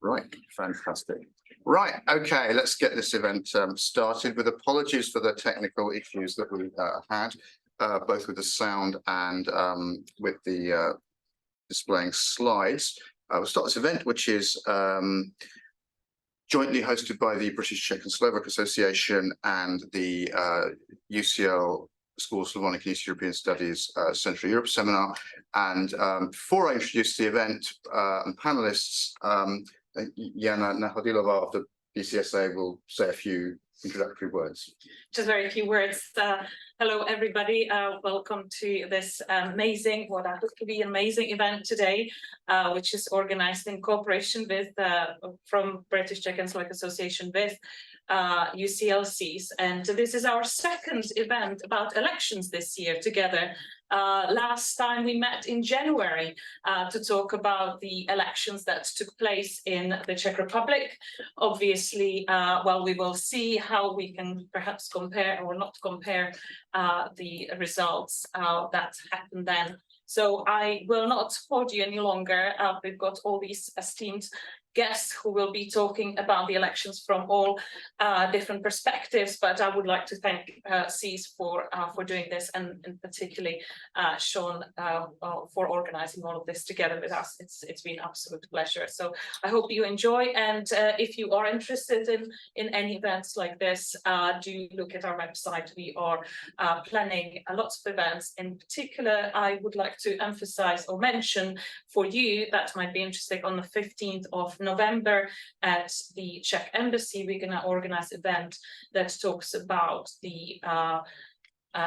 Right, fantastic. Right, okay, let's get this event started with apologies for the technical issues that we had, both with the sound and with the displaying slides. We'll start this event, which is jointly hosted by the British, Czech and Slovak Association and the UCL School of Slavonic and East European Studies Central Europe Seminar. And before I introduce the event and panelists, Jana Nahodilova of the BCSA will say a few introductory words. Just very few words. Hello, everybody. Welcome to this amazing, what I hope to be an amazing event today, which is organized in cooperation with, from British, Czech and Slovak Association with UCL-SSEES. And this is our second event about elections this year together. Last time we met in January to talk about the elections that took place in the Czech Republic. Obviously, well, we will see how we can perhaps compare or not compare the results that happened then. So I will not hold you any longer. We've got all these esteemed guests who will be talking about the elections from all different perspectives, but I would like to thank SSEES for doing this, and particularly Sean for organizing all of this together with us. It's been an absolute pleasure. So I hope you enjoy, and if you are interested in any events like this, do look at our website. We are planning lots of events. In particular, I would like to emphasize or mention for you that might be interesting, on the 15th of November at the Czech Embassy, we're going to organize an event that talks about the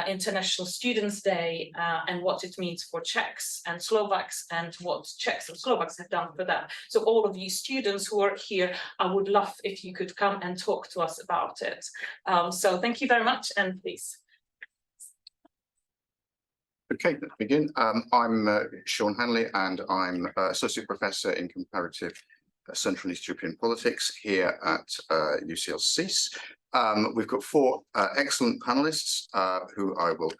International Students' Day and what it means for Czechs and Slovaks, and what Czechs and Slovaks have done for that. So all of you students who are here, I would love if you could come and talk to us about it. So thank you very much, and please. Okay, let's begin. I'm Sean Hanley, and I'm Associate Professor in Comparative Central and East European Politics here at UCL-SSEES. We've got four excellent panelists who I will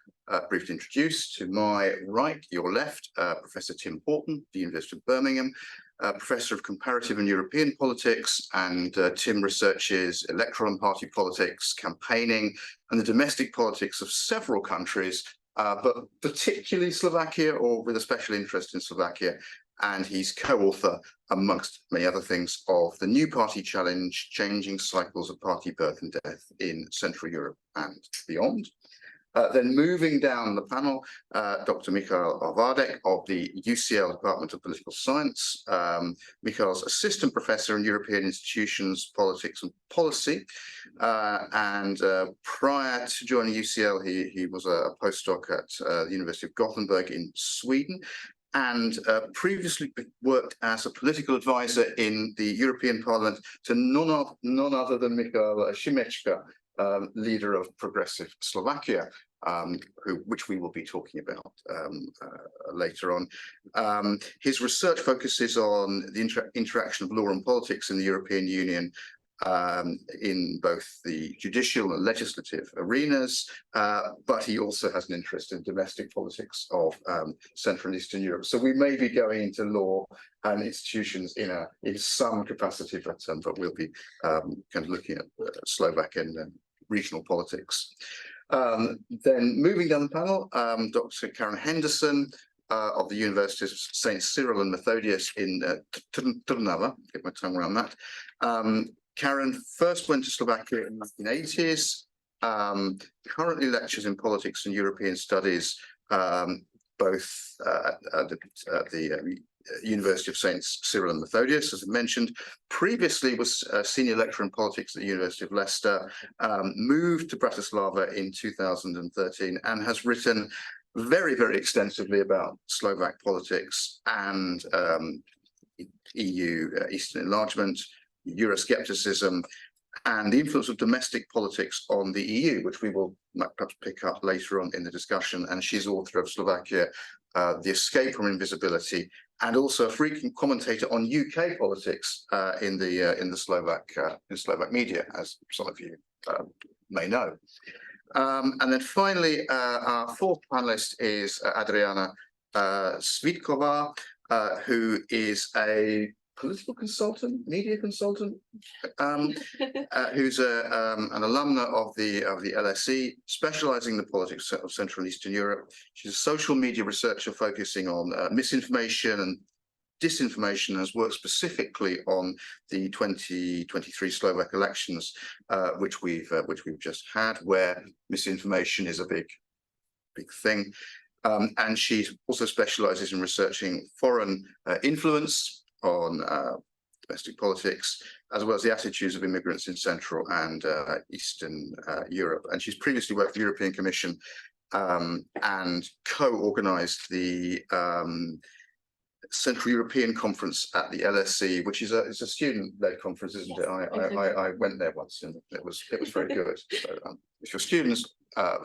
briefly introduce. To my right, your left, Professor Tim Haughton, the University of Birmingham, Professor of Comparative and European Politics, and Tim researches electoral and party politics, campaigning, and the domestic politics of several countries, but particularly Slovakia, or with a special interest in Slovakia. And he's co-author, amongst many other things, of the New Party Challenge, Changing Cycles of Party Birth and Death in Central Europe and Beyond. Then moving down the panel, Dr. Michal Hovádek of the UCL Department of Political Science. Michal's Assistant Professor in European Institutions, Politics and Policy. And prior to joining UCL, he was a postdoc at the University of Gothenburg in Sweden, and previously worked as a political advisor in the European Parliament to none other than Michal Šimečka, leader of Progressive Slovakia, which we will be talking about later on. His research focuses on the interaction of law and politics in the European Union, in both the judicial and legislative arenas, but he also has an interest in domestic politics of Central and Eastern Europe. So we may be going into law and institutions in some capacity, but we'll be kind of looking at Slovak and regional politics. Then moving down the panel, Dr. Karen Henderson of the University of St. Cyril and Methodius in Trnava, get my tongue around that. Karen first went to Slovakia in the 1980s, currently lectures in politics and European studies, both at the University of St. Cyril and Methodius, as I mentioned. Previously was a senior lecturer in politics at the University of Leicester, moved to Bratislava in 2013, and has written very, very extensively about Slovak politics and EU Eastern enlargement, Euroscepticism, and the influence of domestic politics on the EU, which we will perhaps pick up later on in the discussion. And she's author of Slovakia, The Escape from Invisibility, and also a frequent commentator on UK politics in the Slovak media, as some of you may know. And then finally, our fourth panelist is Adriana Svitkova, who is a political consultant, media consultant, who's an alumna of the LSE, specialising in the politics of Central and Eastern Europe. She's a social media researcher focusing on misinformation and disinformation, has worked specifically on the 2023 Slovak elections, which we've just had, where misinformation is a big thing. And she also specialises in researching foreign influence on domestic politics, as well as the attitudes of immigrants in Central and Eastern Europe. And she's previously worked for the European Commission and co-organised the Central European Conference at the LSE, which is a student-led conference, isn't it? I went there once and it was very good. So if you're students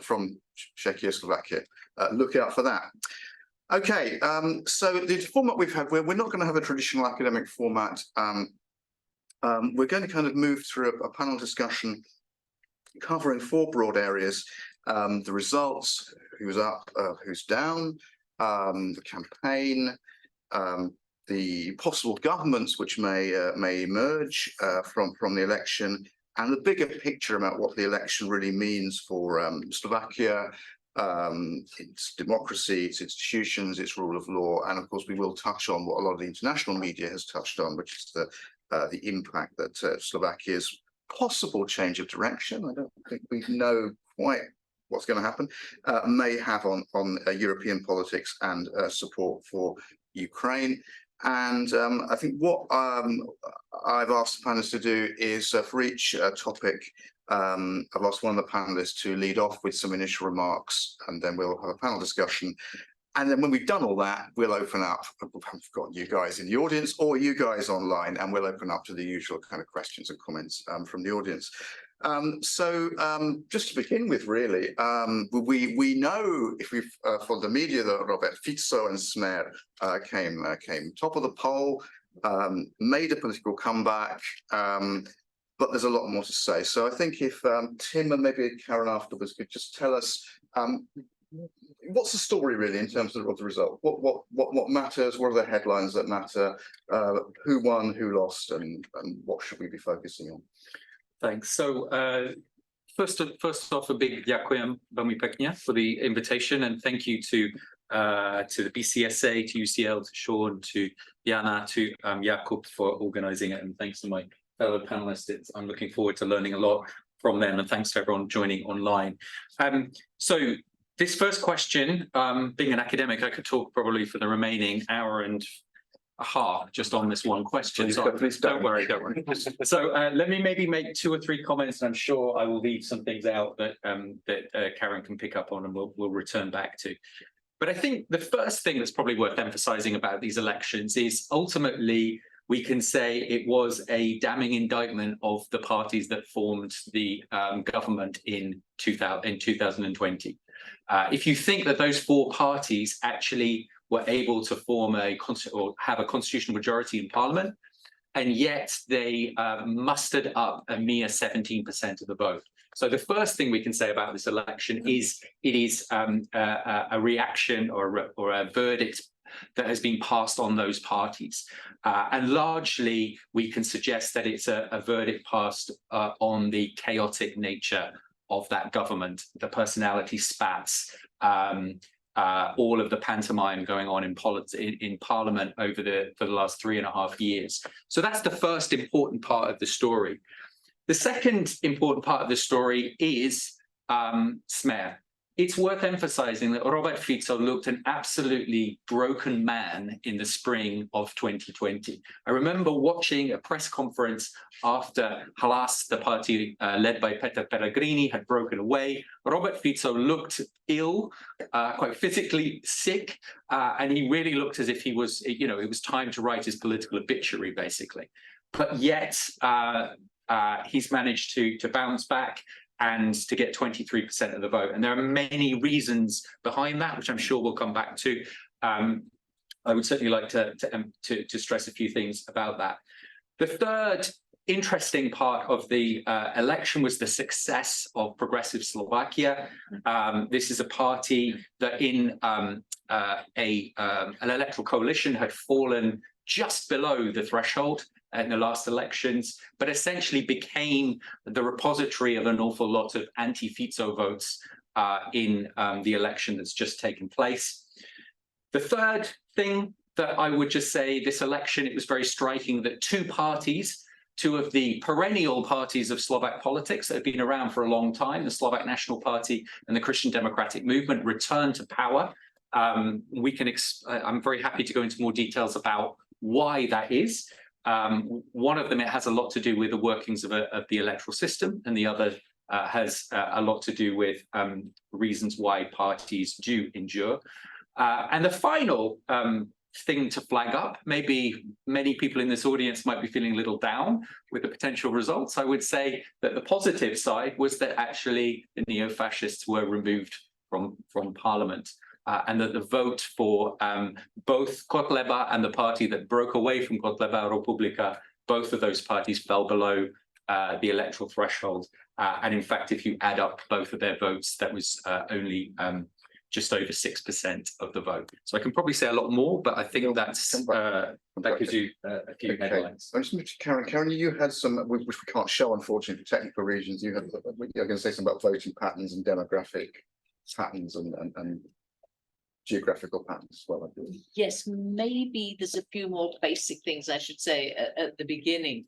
from Czechia, Slovakia, look out for that. Okay, so the format we've had, we're not going to have a traditional academic format. We're going to kind of move through a panel discussion covering 4 broad areas: the results, who's up, who's down, the campaign, the possible governments which may emerge from the election, and the bigger picture about what the election really means for Slovakia, its democracy, its institutions, its rule of law, and of course we will touch on what a lot of the international media has touched on, which is the impact that Slovakia's possible change of direction, I don't think we know quite what's going to happen, may have on European politics and support for Ukraine. And I think what I've asked the panelists to do is for each topic, I've asked one of the panelists to lead off with some initial remarks, and then we'll have a panel discussion. And then when we've done all that, we'll open up. I've got you guys in the audience or you guys online, and we'll open up to the usual kind of questions and comments from the audience. Just to begin with, really, we know, if we've followed the media, that Robert Fico and Smer came top of the poll, made a political comeback, but there's a lot more to say. So I think if Tim and maybe Karen afterwards could just tell us what's the story really in terms of the result? What matters? What are the headlines that matter? Who won? Who lost? And what should we be focusing on? Thanks. So first off, a big ďakujem veľmi pekne for the invitation, and thank you to the BCSA, to UCL, to Sean, to Jana, to Jakub for organising it, and thanks to my fellow panelists. I'm looking forward to learning a lot from them, and thanks to everyone joining online. So this first question, being an academic, I could talk probably for the remaining hour and a half just on this one question. Please don't worry. So let me maybe make 2 or 3 comments, and I'm sure I will leave some things out that Karen can pick up on, and we'll return back to. But I think the first thing that's probably worth emphasizing about these elections is ultimately we can say it was a damning indictment of the parties that formed the government in 2020. If you think that those 4 parties actually were able to form or have a constitutional majority in parliament, and yet they mustered up a mere 17% of the vote. So the first thing we can say about this election is it is a reaction or a verdict that has been passed on those parties. And largely, we can suggest that it's a verdict passed on the chaotic nature of that government, the personality spats, all of the pantomime going on in Parliament over for the last 3.5 years. So that's the first important part of the story. The second important part of the story is Smer. It's worth emphasizing that Robert Fico looked an absolutely broken man in the spring of 2020. I remember watching a press conference after Hlas, the party led by Peter Pellegrini, had broken away. Robert Fico looked ill, quite physically sick, and he really looked as if he was, it was time to write his political obituary, basically. But yet, he's managed to bounce back and to get 23% of the vote. And there are many reasons behind that, which I'm sure we'll come back to. I would certainly like to stress a few things about that. The third interesting part of the election was the success of Progressive Slovakia. This is a party that in an electoral coalition had fallen just below the threshold in the last elections, but essentially became the repository of an awful lot of anti-Fico votes in the election that's just taken place. The third thing that I would just say, this election, it was very striking that two of the perennial parties of Slovak politics that have been around for a long time, the Slovak National Party and the Christian Democratic Movement, returned to power. I'm very happy to go into more details about why that is. One of them, it has a lot to do with the workings of the electoral system, and the other has a lot to do with reasons why parties do endure. And the final thing to flag up, maybe many people in this audience might be feeling a little down with the potential results. I would say that the positive side was that actually the neo-fascists were removed from Parliament. And that the vote for both Kotleba and the party that broke away from Kotleba Republika, both of those parties fell below the electoral threshold. And in fact, if you add up both of their votes, that was only just over 6% of the vote. So I can probably say a lot more, but I think that gives you a few headlines. I'm just moving to Karen. Karen, you had some, which we can't show, unfortunately, for technical reasons. You're going to say something about voting patterns and demographic patterns and geographical patterns as well, I believe. Yes, maybe there's a few more basic things I should say at the beginning.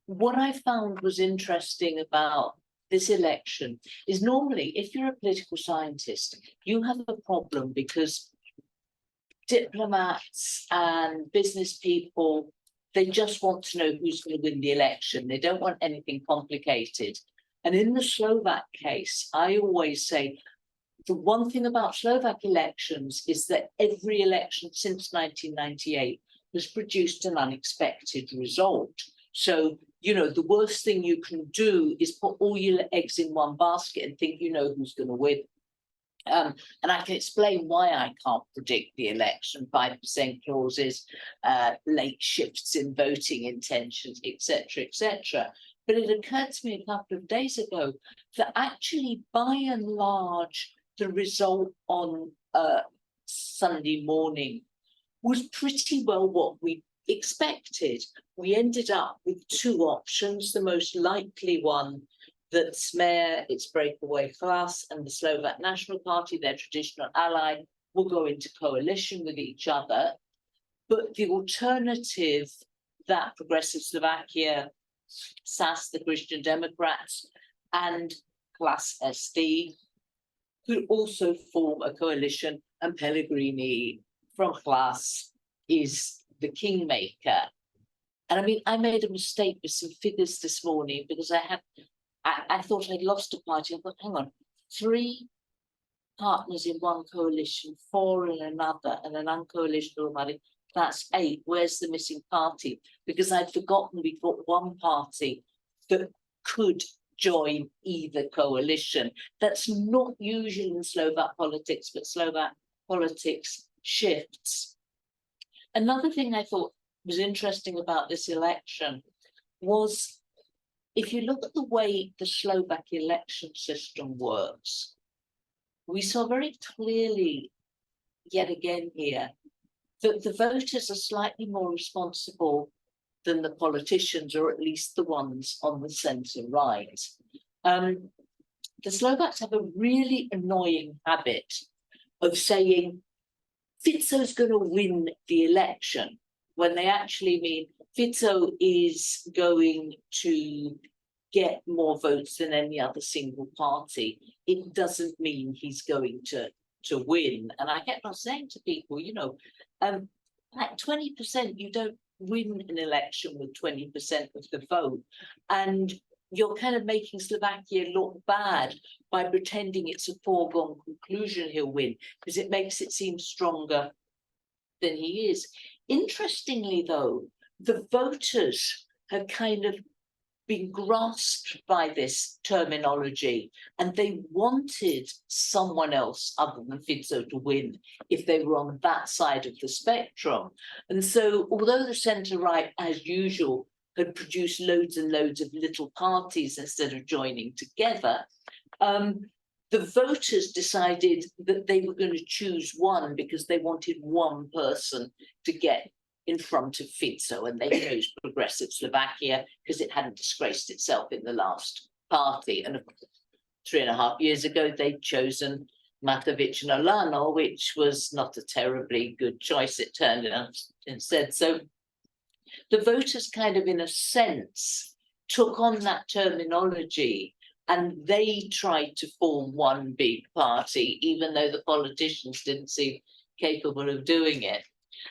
What I found was interesting about this election is normally, if you're a political scientist, you have a problem because diplomats and business people, they just want to know who's going to win the election. They don't want anything complicated. And in the Slovak case, I always say, the one thing about Slovak elections is that every election since 1998 has produced an unexpected result. So, you know, the worst thing you can do is put all your eggs in one basket and think you know who's going to win. And I can explain why I can't predict the election, 5% clauses, late shifts in voting intentions, etc., etc. But it occurred to me a couple of days ago that actually, by and large, the result on Sunday morning was pretty well what we expected. We ended up with two options. The most likely one, that Smer, its breakaway class, and the Slovak National Party, their traditional ally, will go into coalition with each other. But the alternative, that Progressive Slovakia, SAS, the Christian Democrats, and Class SD could also form a coalition, and Pellegrini from Class is the kingmaker. And I mean, I made a mistake with some figures this morning because I thought I'd lost a party. I thought, hang on, 3 partners in one coalition, 4 in another, and an uncoalitional party. That's 8. Where's the missing party? Because I'd forgotten we'd got one party that could join either coalition. That's not usual in Slovak politics, but Slovak politics shifts. Another thing I thought was interesting about this election was, if you look at the way the Slovak election system works, we saw very clearly, yet again here, that the voters are slightly more responsible than the politicians, or at least the ones on the centre right. The Slovaks have a really annoying habit of saying Fico's going to win the election, when they actually mean Fico is going to get more votes than any other single party. It doesn't mean he's going to win. And I kept on saying to people, you know, like 20%, you don't win an election with 20% of the vote. And you're kind of making Slovakia look bad by pretending it's a foregone conclusion he'll win, because it makes it seem stronger than he is. Interestingly, though, the voters have kind of been grasped by this terminology, and they wanted someone else other than Fico to win if they were on that side of the spectrum. And so, although the centre-right, as usual, had produced loads and loads of little parties instead of joining together, the voters decided that they were going to choose one because they wanted one person to get in front of Fico, and they chose Progressive Slovakia because it hadn't disgraced itself in the last party. And 3.5 years ago, they'd chosen Matovic and Olano, which was not a terribly good choice, it turned out instead. So the voters kind of, in a sense, took on that terminology and they tried to form one big party, even though the politicians didn't seem capable of doing it.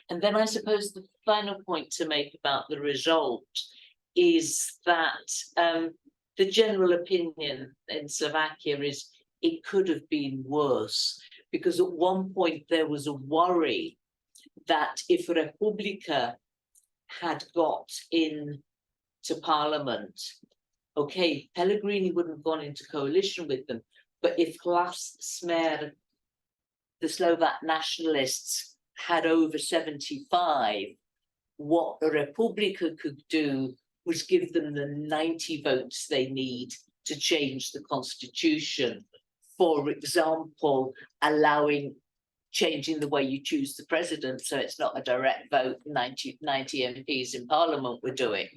And then I suppose the final point to make about the result is that the general opinion in Slovakia is it could have been worse, because at one point there was a worry that if Republika had got into parliament, okay, Pellegrini wouldn't have gone into coalition with them, but if Hlas Smer, the Slovak nationalists, had over 75, what the Republika could do was give them the 90 votes they need to change the constitution. For example, changing the way you choose the president, so it's not a direct vote, 90 MPs in parliament would do it,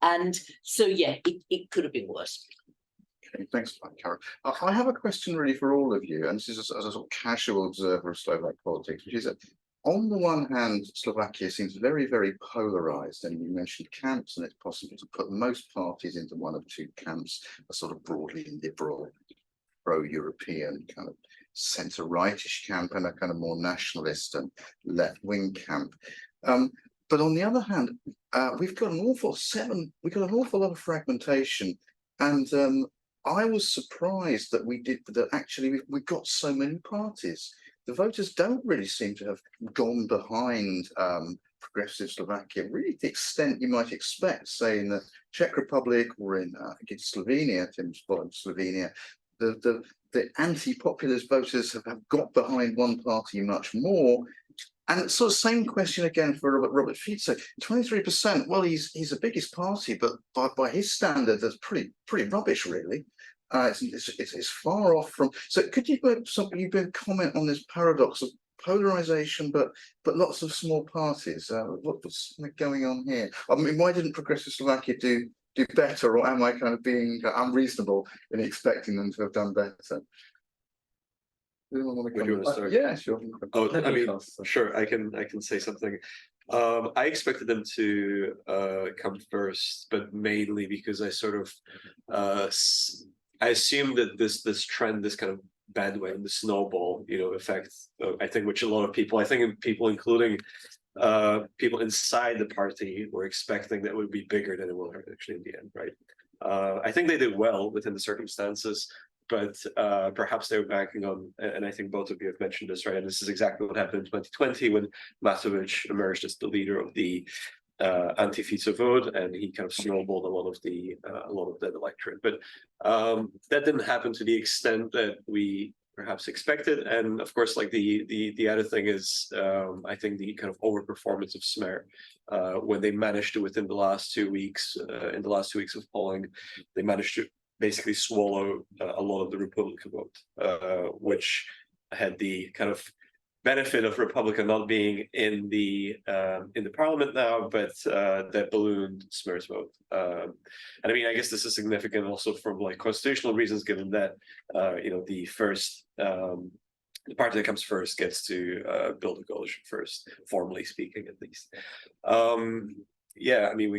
And so, yeah, it could have been worse. Okay, thanks for that, Karen. I have a question really for all of you, and this is as a sort of casual observer of Slovak politics, which is that on the one hand, Slovakia seems very, very polarized, and you mentioned camps, and it's possible to put most parties into one of two camps, a sort of broadly liberal, pro-European kind of centre-rightish camp and a kind of more nationalist and left-wing camp. But on the other hand, we've got an awful lot of fragmentation, and I was surprised that we've got so many parties. The voters don't really seem to have gone behind Progressive Slovakia, really to the extent you might expect, say in the Czech Republic or in Slovenia, Tim's followed Slovenia. The anti-populist voters have got behind one party much more. And sort of same question again for Robert Fico. 23%. Well, he's the biggest party, but by his standard, that's pretty rubbish, really. It's far off from. So could you comment on this paradox of polarization, but lots of small parties? What's going on here? I mean, why didn't Progressive Slovakia do better, or am I kind of being unreasonable in expecting them to have done better? Would you want to start? Yeah, sure. Oh, I mean, sure. I can say something. I expected them to come first, but mainly because I sort of I assumed that this trend, this kind of bandwagon, the snowball, effect. I think which a lot of people, including people inside the party, were expecting that would be bigger than it will actually in the end, right? I think they did well within the circumstances, but perhaps they were banking on, and I think both of you have mentioned this, right? And this is exactly what happened in 2020 when Matovic emerged as the leader of the anti-Fico vote, and he kind of snowballed a lot of that electorate. But that didn't happen to the extent that we perhaps expected. And of course, like the other thing is, I think the kind of overperformance of Smer, when they managed to, within the last 2 weeks, in the last 2 weeks of polling, they managed to basically swallow a lot of the Republican vote, which had the kind of benefit of Republican not being in the parliament now, but that ballooned Smer's vote. And I mean, I guess this is significant also from like constitutional reasons, given that the party that comes first gets to build a coalition first, formally speaking, at least. Yeah, I mean,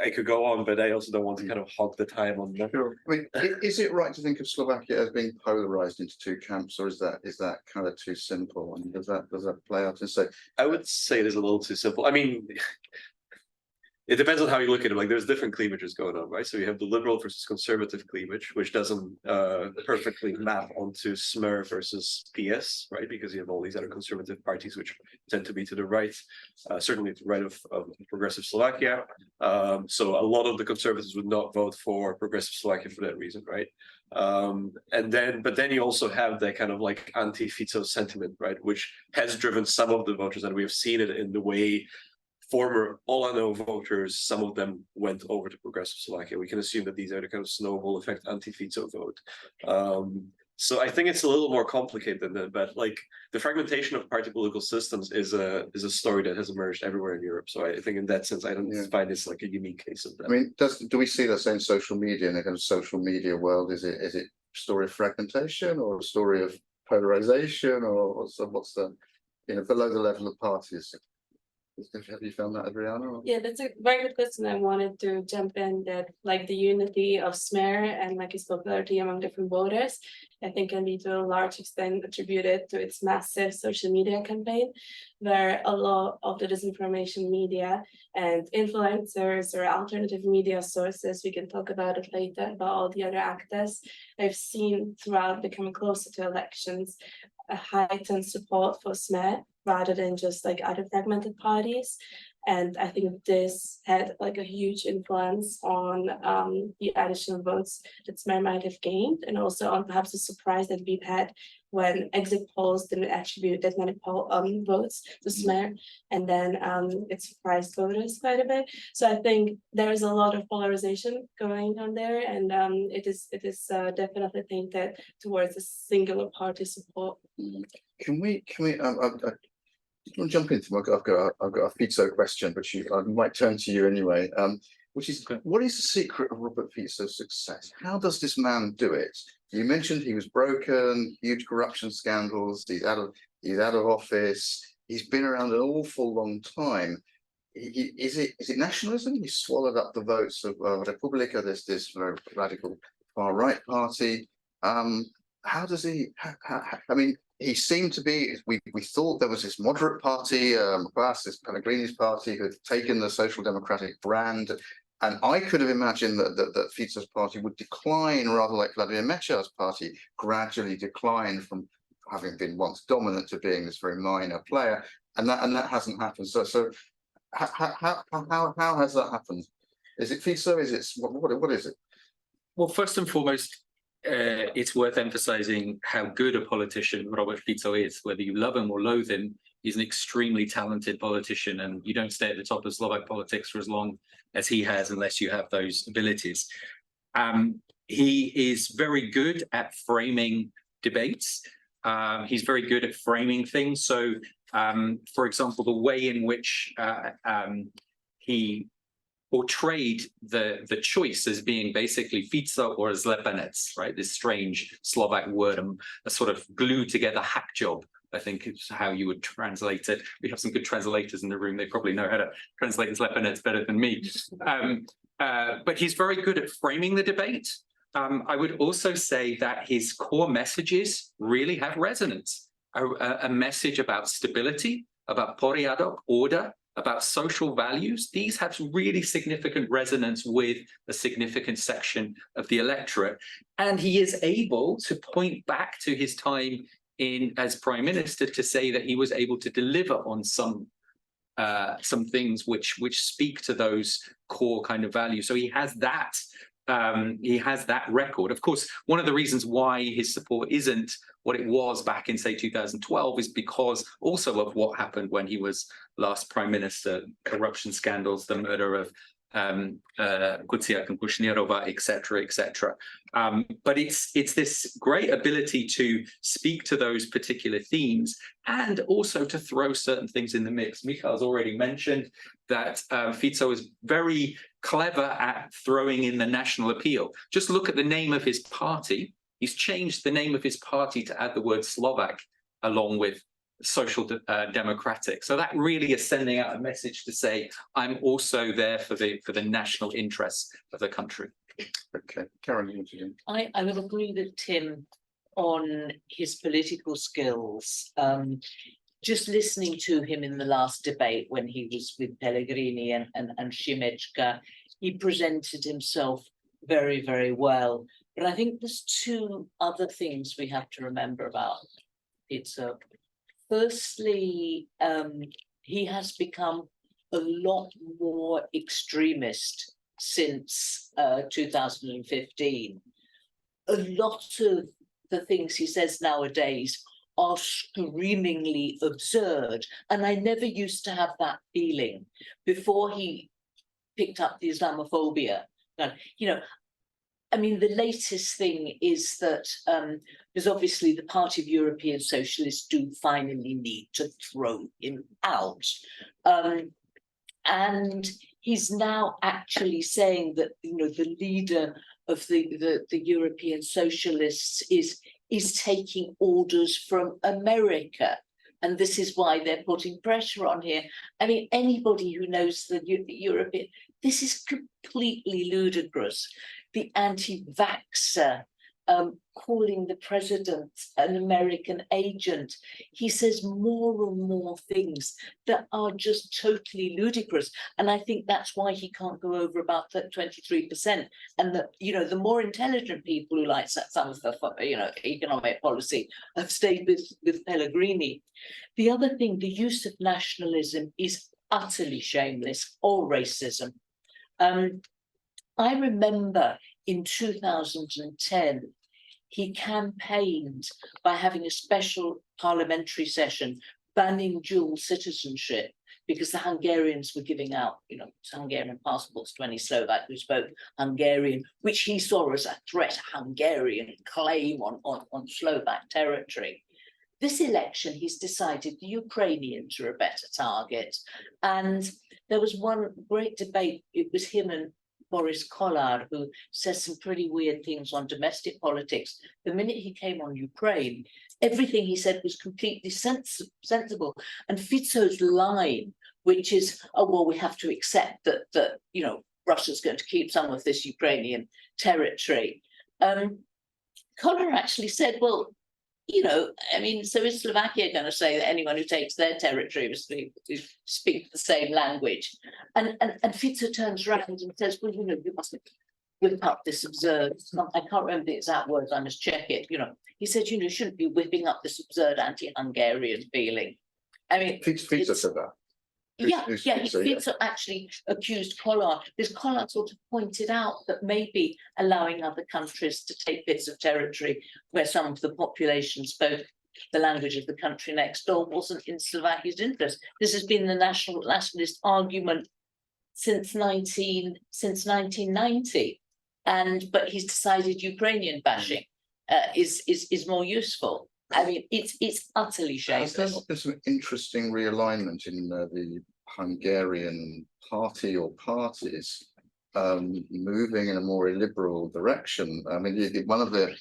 I could go on, but I also don't want to kind of hog the time on that. Sure. I mean, is it right to think of Slovakia as being polarized into two camps, or is that kind of too simple? And does that play out? And so I would say it is a little too simple. I mean, it depends on how you look at it. Like, there's different cleavages going on, right? So you have the liberal versus conservative cleavage, which doesn't perfectly map onto Smer versus PS, right? Because you have all these other conservative parties which tend to be to the right, certainly to the right of Progressive Slovakia. So a lot of the conservatives would not vote for Progressive Slovakia for that reason, right? But then you also have that kind of like anti-Fico sentiment, right? Which has driven some of the voters, and we have seen it in the way former Olano voters, some of them went over to Progressive Slovakia. We can assume that these are the kind of snowball effect anti-Fico vote. So I think it's a little more complicated than that, but like the fragmentation of party political systems is a story that has emerged everywhere in Europe. So I think in that sense, I don't find this like a unique case of that. I mean, do we see the same social media in a kind of social media world? Is it a story of fragmentation or a story of polarization, or what's the below the level of parties? Have you found that, Adriana? Yeah, that's a very good question. I wanted to jump in that like the unity of smear and like its popularity among different voters, I think can be to a large extent attributed to its massive social media campaign, where a lot of the disinformation media and influencers or alternative media sources, we can talk about it later, about all the other actors, I've seen throughout becoming closer to elections, a heightened support for smear rather than just like other fragmented parties. And I think this had like a huge influence on the additional votes that smear might have gained, and also on perhaps the surprise that we've had when exit polls didn't attribute that many votes to smear, and then it surprised voters quite a bit. So I think there is a lot of polarization going on there, and it is definitely tainted towards a singular party support. Can we I want to jump into. I've got a Fico question, but I might turn to you anyway. Which is, what is the secret of Robert Fico's success? How does this man do it? You mentioned he was broken, huge corruption scandals. He's out of office. He's been around an awful long time. Is it nationalism? He swallowed up the votes of Republica, this very radical far right party. How does he? I mean, he seemed to be. We thought there was this moderate party, this Pellegrini's party, who had taken the social democratic brand, and I could have imagined that Fico's party would decline, rather like Vladimir Mechar's party gradually decline from having been once dominant to being this very minor player, and that hasn't happened. So how has that happened? Is it Fico? Is it what is it? Well, first and foremost, it's worth emphasizing how good a politician Robert Fico is. Whether you love him or loathe him, he's an extremely talented politician, and you don't stay at the top of Slovak politics for as long as he has unless you have those abilities. He is very good at framing debates. He's very good at framing things. So, for example, the way in which he portrayed the choice as being basically Fico or Slepenec, right? This strange Slovak word, a sort of glued together hack job, I think is how you would translate it. We have some good translators in the room. They probably know how to translate Slepenec better than me. But he's very good at framing the debate. I would also say that his core messages really have resonance. A message about stability, about poriadok, order, about social values. These have really significant resonance with a significant section of the electorate. And he is able to point back to his time as prime minister to say that he was able to deliver on some things which speak to those core kind of values. So he has that. He has that record. Of course, one of the reasons why his support isn't what it was back in, say, 2012 is because also of what happened when he was last prime minister, corruption scandals, the murder of Kuciak and Kushnirova, etc., etc. But it's this great ability to speak to those particular themes and also to throw certain things in the mix. Michal's already mentioned that Fico is very clever at throwing in the national appeal. Just look at the name of his party. He's changed the name of his party to add the word Slovak along with social democratic. So that really is sending out a message to say, I'm also there for the national interests of the country. Okay, Karen, I will agree with Tim on his political skills. Just listening to him in the last debate when he was with Pellegrini and Šimečka, he presented himself very, very well. But I think there's two other things we have to remember about Fico. Firstly, he has become a lot more extremist since 2015. A lot of the things he says nowadays are screamingly absurd. And I never used to have that feeling before he picked up the Islamophobia. You know, I mean, the latest thing is that because obviously the Party of European Socialists do finally need to throw him out. And he's now actually saying that, you know, the leader of the European Socialists is taking orders from America. And this is why they're putting pressure on here. I mean, anybody who knows the European, this is completely ludicrous. The anti-vaxxer calling the president an American agent. He says more and more things that are just totally ludicrous. And I think that's why he can't go over about 23%. And that, you know, the more intelligent people who like some of the, you know, economic policy have stayed with Pellegrini. The other thing, the use of nationalism is utterly shameless, or racism. I remember in 2010, he campaigned by having a special parliamentary session banning dual citizenship because the Hungarians were giving out, you know, Hungarian passports to any Slovak who spoke Hungarian, which he saw as a threat, a Hungarian claim on Slovak territory. This election, he's decided the Ukrainians are a better target. And there was one great debate, it was him and Boris Kolar, who says some pretty weird things on domestic politics. The minute he came on Ukraine, everything he said was completely sensible. And Fico's line, which is, oh, well, we have to accept that you know, Russia's going to keep some of this Ukrainian territory. Kolar actually said, well, you know, I mean, so is Slovakia going to say that anyone who takes their territory must speak the same language? And Fico turns around and says, well, you know, you must whip up this absurd, I can't remember the exact words, I must check it, you know. He said, you know, you shouldn't be whipping up this absurd anti-Hungarian feeling. I mean, Fico said that. Fico actually accused Kolar, because Kolar sort of pointed out that maybe allowing other countries to take bits of territory where some of the population spoke the language of the country next door wasn't in Slovakia's interest. This has been the nationalist argument since 1990, but he's decided Ukrainian bashing is more useful. I mean, it's utterly shameless. There's some interesting realignment in the Hungarian party or parties moving in a more liberal direction. I mean, one of the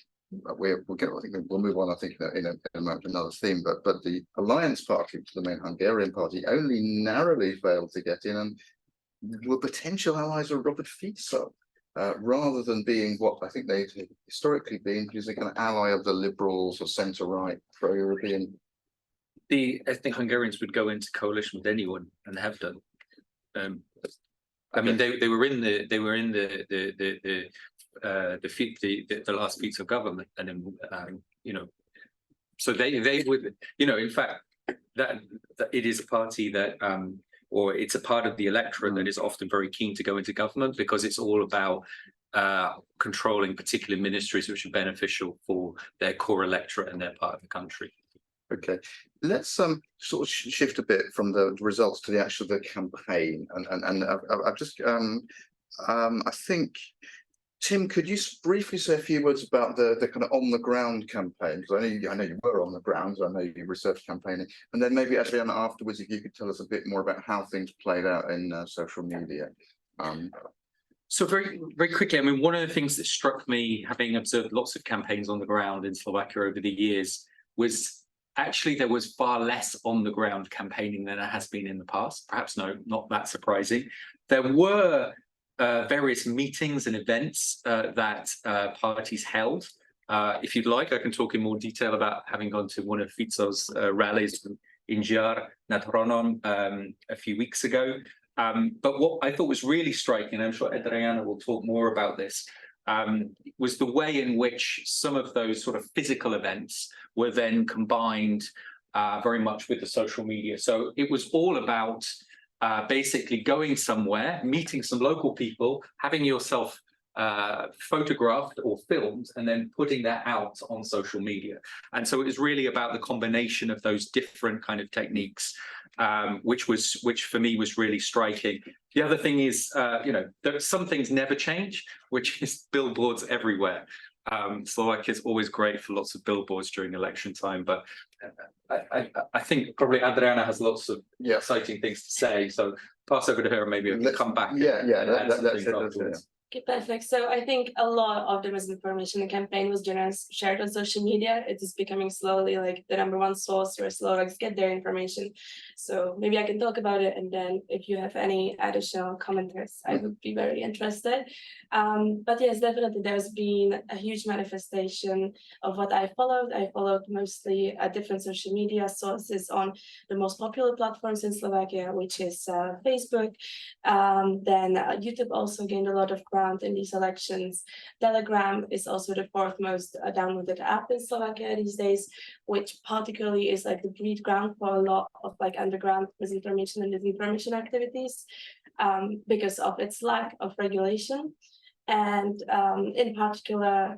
we'll move on. I think in a moment another theme, but the Alliance Party, the main Hungarian party, only narrowly failed to get in, and were potential allies of Robert Fico. Rather than being what I think they've historically been, because they're kind of ally of the liberals or centre-right, pro-European. The ethnic Hungarians would go into coalition with anyone and have done. I mean, they were in the last Fico government, and then you know, so they would, you know, in fact that it is a party that or it's a part of the electorate that is often very keen to go into government because it's all about controlling particular ministries which are beneficial for their core electorate and their part of the country. Okay, let's sort of shift a bit from the results to the actual campaign, and I've just I think, Tim, could you briefly say a few words about the kind of on the ground campaign? Because I know you were on the ground, so I know you researched campaigning, and then maybe actually afterwards, if you could tell us a bit more about how things played out in social media. So very, very quickly, I mean, one of the things that struck me, having observed lots of campaigns on the ground in Slovakia over the years, was actually there was far less on the ground campaigning than there has been in the past. Perhaps not that surprising. There were various meetings and events that parties held. If you'd like, I can talk in more detail about having gone to one of Fico's rallies in Jar nad Hronom a few weeks ago. But what I thought was really striking, and I'm sure Adriana will talk more about this, was the way in which some of those sort of physical events were then combined very much with the social media. So it was all about basically going somewhere, meeting some local people, having yourself photographed or filmed, and then putting that out on social media. And so it was really about the combination of those different kind of techniques, which for me was really striking. The other thing is, some things never change, which is billboards everywhere. Slovakia is always great for lots of billboards during election time, but I think probably Adriana has lots of exciting things to say. So pass over to her and maybe I can come back. That's it. Okay, perfect. So I think a lot of the misinformation campaign was generally shared on social media. It is becoming slowly like the #1 source where Slovaks get their information. So maybe I can talk about it, and then if you have any additional commenters, I would be very interested. But yes, definitely there's been a huge manifestation of what I followed. I followed mostly different social media sources on the most popular platforms in Slovakia, which is Facebook. Then YouTube also gained a lot of ground in these elections. Telegram is also the 4th most downloaded app in Slovakia these days, which particularly is like the breed ground for a lot of like underground misinformation and disinformation activities because of its lack of regulation. And in particular,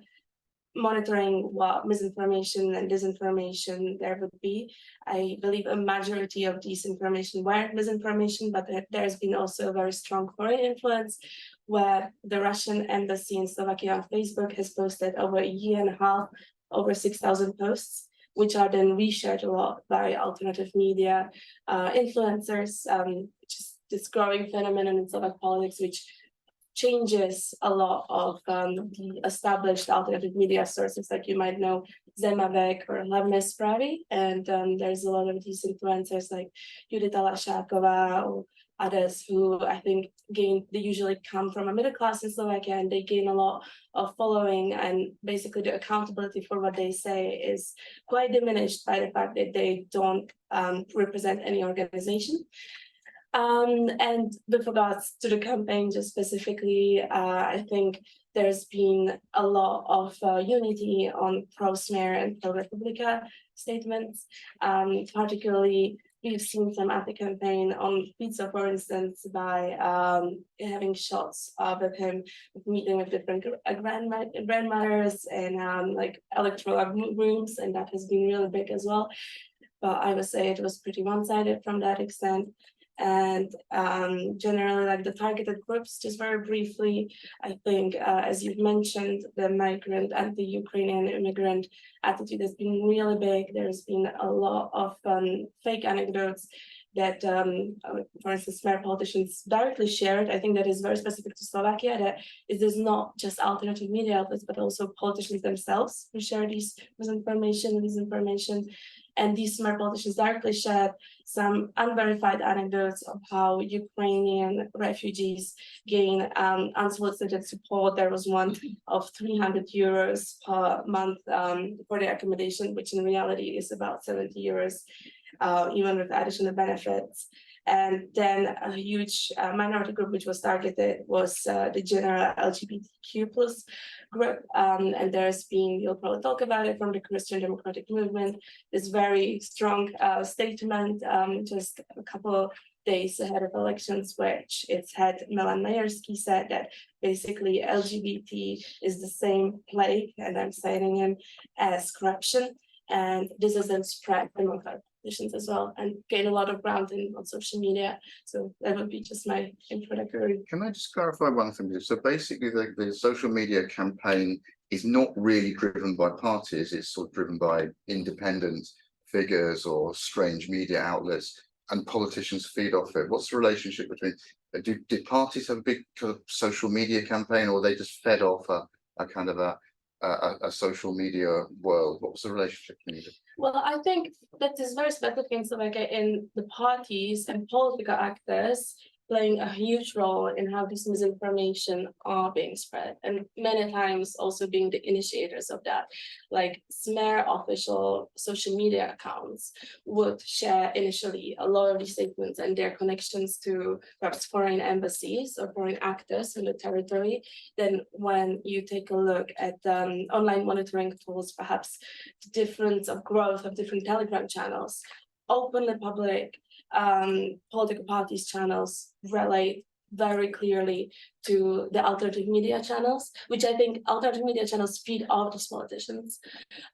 monitoring what misinformation and disinformation there would be. I believe a majority of disinformation were misinformation, but there's been also a very strong foreign influence where the Russian embassy in Slovakia on Facebook has posted over a year and a half, over 6,000 posts, which are then reshared a lot by alternative media influencers, which is this growing phenomenon in Slovak politics, which changes a lot of the established alternative media sources, like you might know Zemavek or Hlavné správy, and there's a lot of these influencers like Judita Lašáková or others who I think they usually come from a middle class in Slovakia, and they gain a lot of following, and basically the accountability for what they say is quite diminished by the fact that they don't represent any organization. And with regards to the campaign just specifically, I think there's been a lot of unity on pro-Smer and pro-Republika statements. Particularly, we've seen some anti-campaign on pizza, for instance, by having shots with him meeting with different grandmothers and like electoral rooms, and that has been really big as well. But I would say it was pretty one-sided from that extent. And generally, like the targeted groups, just very briefly, I think, as you've mentioned, the migrant and the Ukrainian immigrant attitude has been really big. There's been a lot of fake anecdotes that, for instance, Smer politicians directly shared. I think that is very specific to Slovakia, that it is not just alternative media outlets, but also politicians themselves who share these misinformation and disinformation. And these Smer politicians directly shared some unverified anecdotes of how Ukrainian refugees gain unsolicited support. There was one of 300 euros per month for their accommodation, which in reality is about 70 euros, even with additional benefits. And then a huge minority group which was targeted was the general LGBTQ plus group. And there's been, you'll probably talk about it, from the Christian Democratic Movement, this very strong statement just a couple days ahead of elections, which its head Milan Majerski said that basically LGBT is the same plague, and I'm citing him, as corruption. And this has then spread among politicians as well and gained a lot of ground on social media. So that would be just my introductory. Can I just clarify one thing? So basically the social media campaign is not really driven by parties, it's sort of driven by independent figures or strange media outlets, and politicians feed off it. What's the relationship between, did parties have a big social media campaign, or they just fed off a kind of a social media world? What was the relationship needed? Well, I think that is very specific in Slovakia in the parties and political actors playing a huge role in how this misinformation are being spread, and many times also being the initiators of that. Like Smer official social media accounts would share initially a lot of these statements and their connections to perhaps foreign embassies or foreign actors in the territory. Then when you take a look at online monitoring tools, perhaps the difference of growth of different Telegram channels, open the public political parties channels relate very clearly to the alternative media channels, which I think alternative media channels feed off these politicians.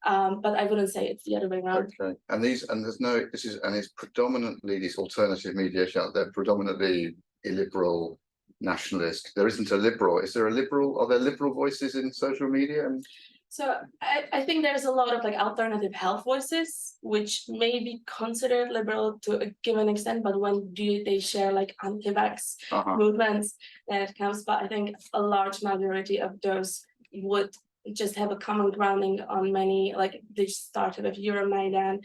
But I wouldn't say it's the other way around. Okay, and it's predominantly these alternative media channels. They're predominantly illiberal, nationalist. There isn't a liberal. Is there a liberal? Are there liberal voices in social media? And So I think there's a lot of like alternative health voices, which may be considered liberal to a given extent, but when do they share like anti-vax movements that it comes? But I think a large majority of those would just have a common grounding on many, like they started with Euromaidan,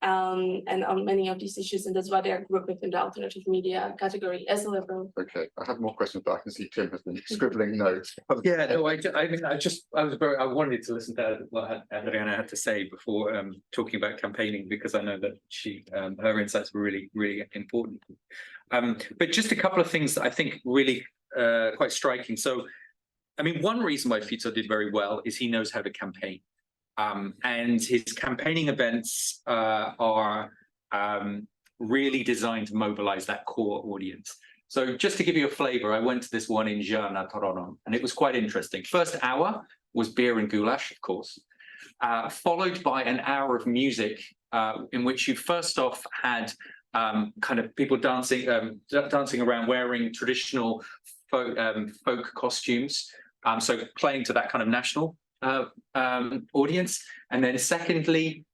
and on many of these issues, and that's why they are grouped within the alternative media category as a liberal. okay, I have more questions, but I can see Tim has been scribbling notes. Yeah, no, I wanted to listen to what Adriana had to say before talking about campaigning, because I know that her insights were really, really important. But just a couple of things that I think really quite striking. So, I mean, one reason why Fico did very well is he knows how to campaign. And his campaigning events are really designed to mobilize that core audience. So just to give you a flavor, I went to this one in Žarná Toronom, and it was quite interesting. First hour was beer and goulash, of course, followed by an hour of music in which you first off had kind of people dancing around wearing traditional folk costumes. So playing to that kind of national audience. And then secondly,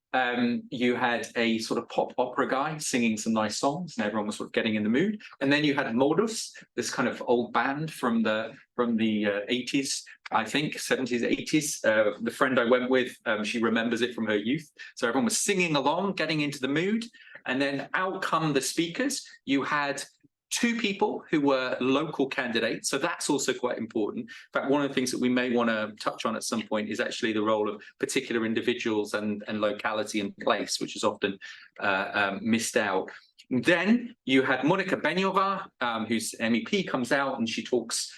you had a sort of pop opera guy singing some nice songs, and everyone was sort of getting in the mood. And then you had Modus, this kind of old band from the 80s, I think 70s, 80s. The friend I went with, she remembers it from her youth. So everyone was singing along, getting into the mood. And then out come the speakers. You had two people who were local candidates, so that's also quite important. In fact, one of the things that we may want to touch on at some point is actually the role of particular individuals and locality and place, which is often missed out. Then you had Monika Beňová, whose MEP comes out and she talks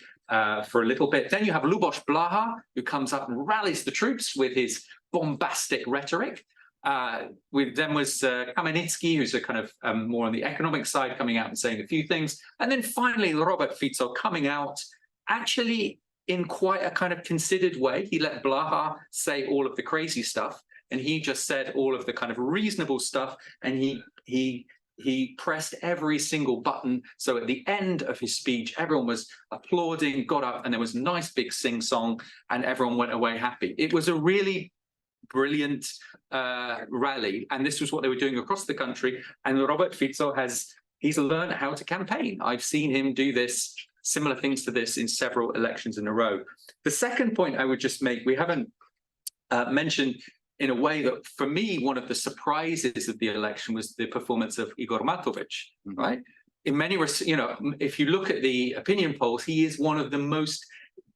for a little bit. Then you have Luboš Blaha, who comes up and rallies the troops with his bombastic rhetoric. Then was Kamenitsky, who's a kind of more on the economic side, coming out and saying a few things. And then finally, Robert Fico coming out actually in quite a kind of considered way. He let Blaha say all of the crazy stuff, and he just said all of the kind of reasonable stuff. And he pressed every single button. So at the end of his speech, everyone was applauding, got up, and there was a nice big sing-song, and everyone went away happy. It was a really brilliant rally, and this was what they were doing across the country. And Robert Fico he's learned how to campaign. I've seen him do this, similar things to this, in several elections in a row. The second point I would just make, we haven't mentioned in a way that, for me, one of the surprises of the election was the performance of Igor Matovic, right? In many respects, you know, if you look at the opinion polls, he is one of the most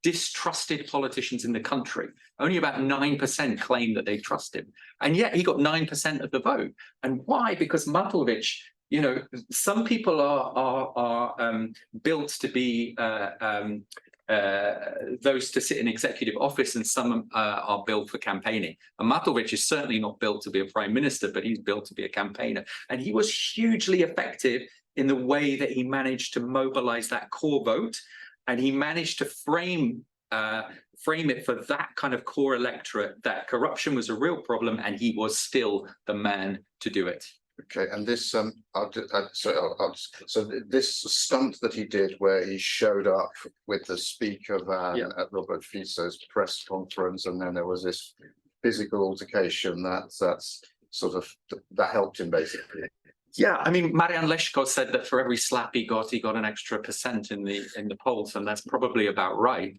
distrusted politicians in the country. Only about 9% claim that they trust him. And yet he got 9% of the vote. And why? Because Matovic, you know, some people are built to be those to sit in executive office, and some are built for campaigning. And Matovic is certainly not built to be a prime minister, but he's built to be a campaigner. And he was hugely effective in the way that he managed to mobilize that core vote. And he managed to frame it for that kind of core electorate, that corruption was a real problem, and he was still the man to do it. Okay, and this so this stunt that he did, where he showed up with the speaker van at Robert Fico's press conference, and then there was this physical altercation. That's sort of that helped him basically. Yeah, I mean, Marian Leško said that for every slap he got an extra % in the polls, and that's probably about right.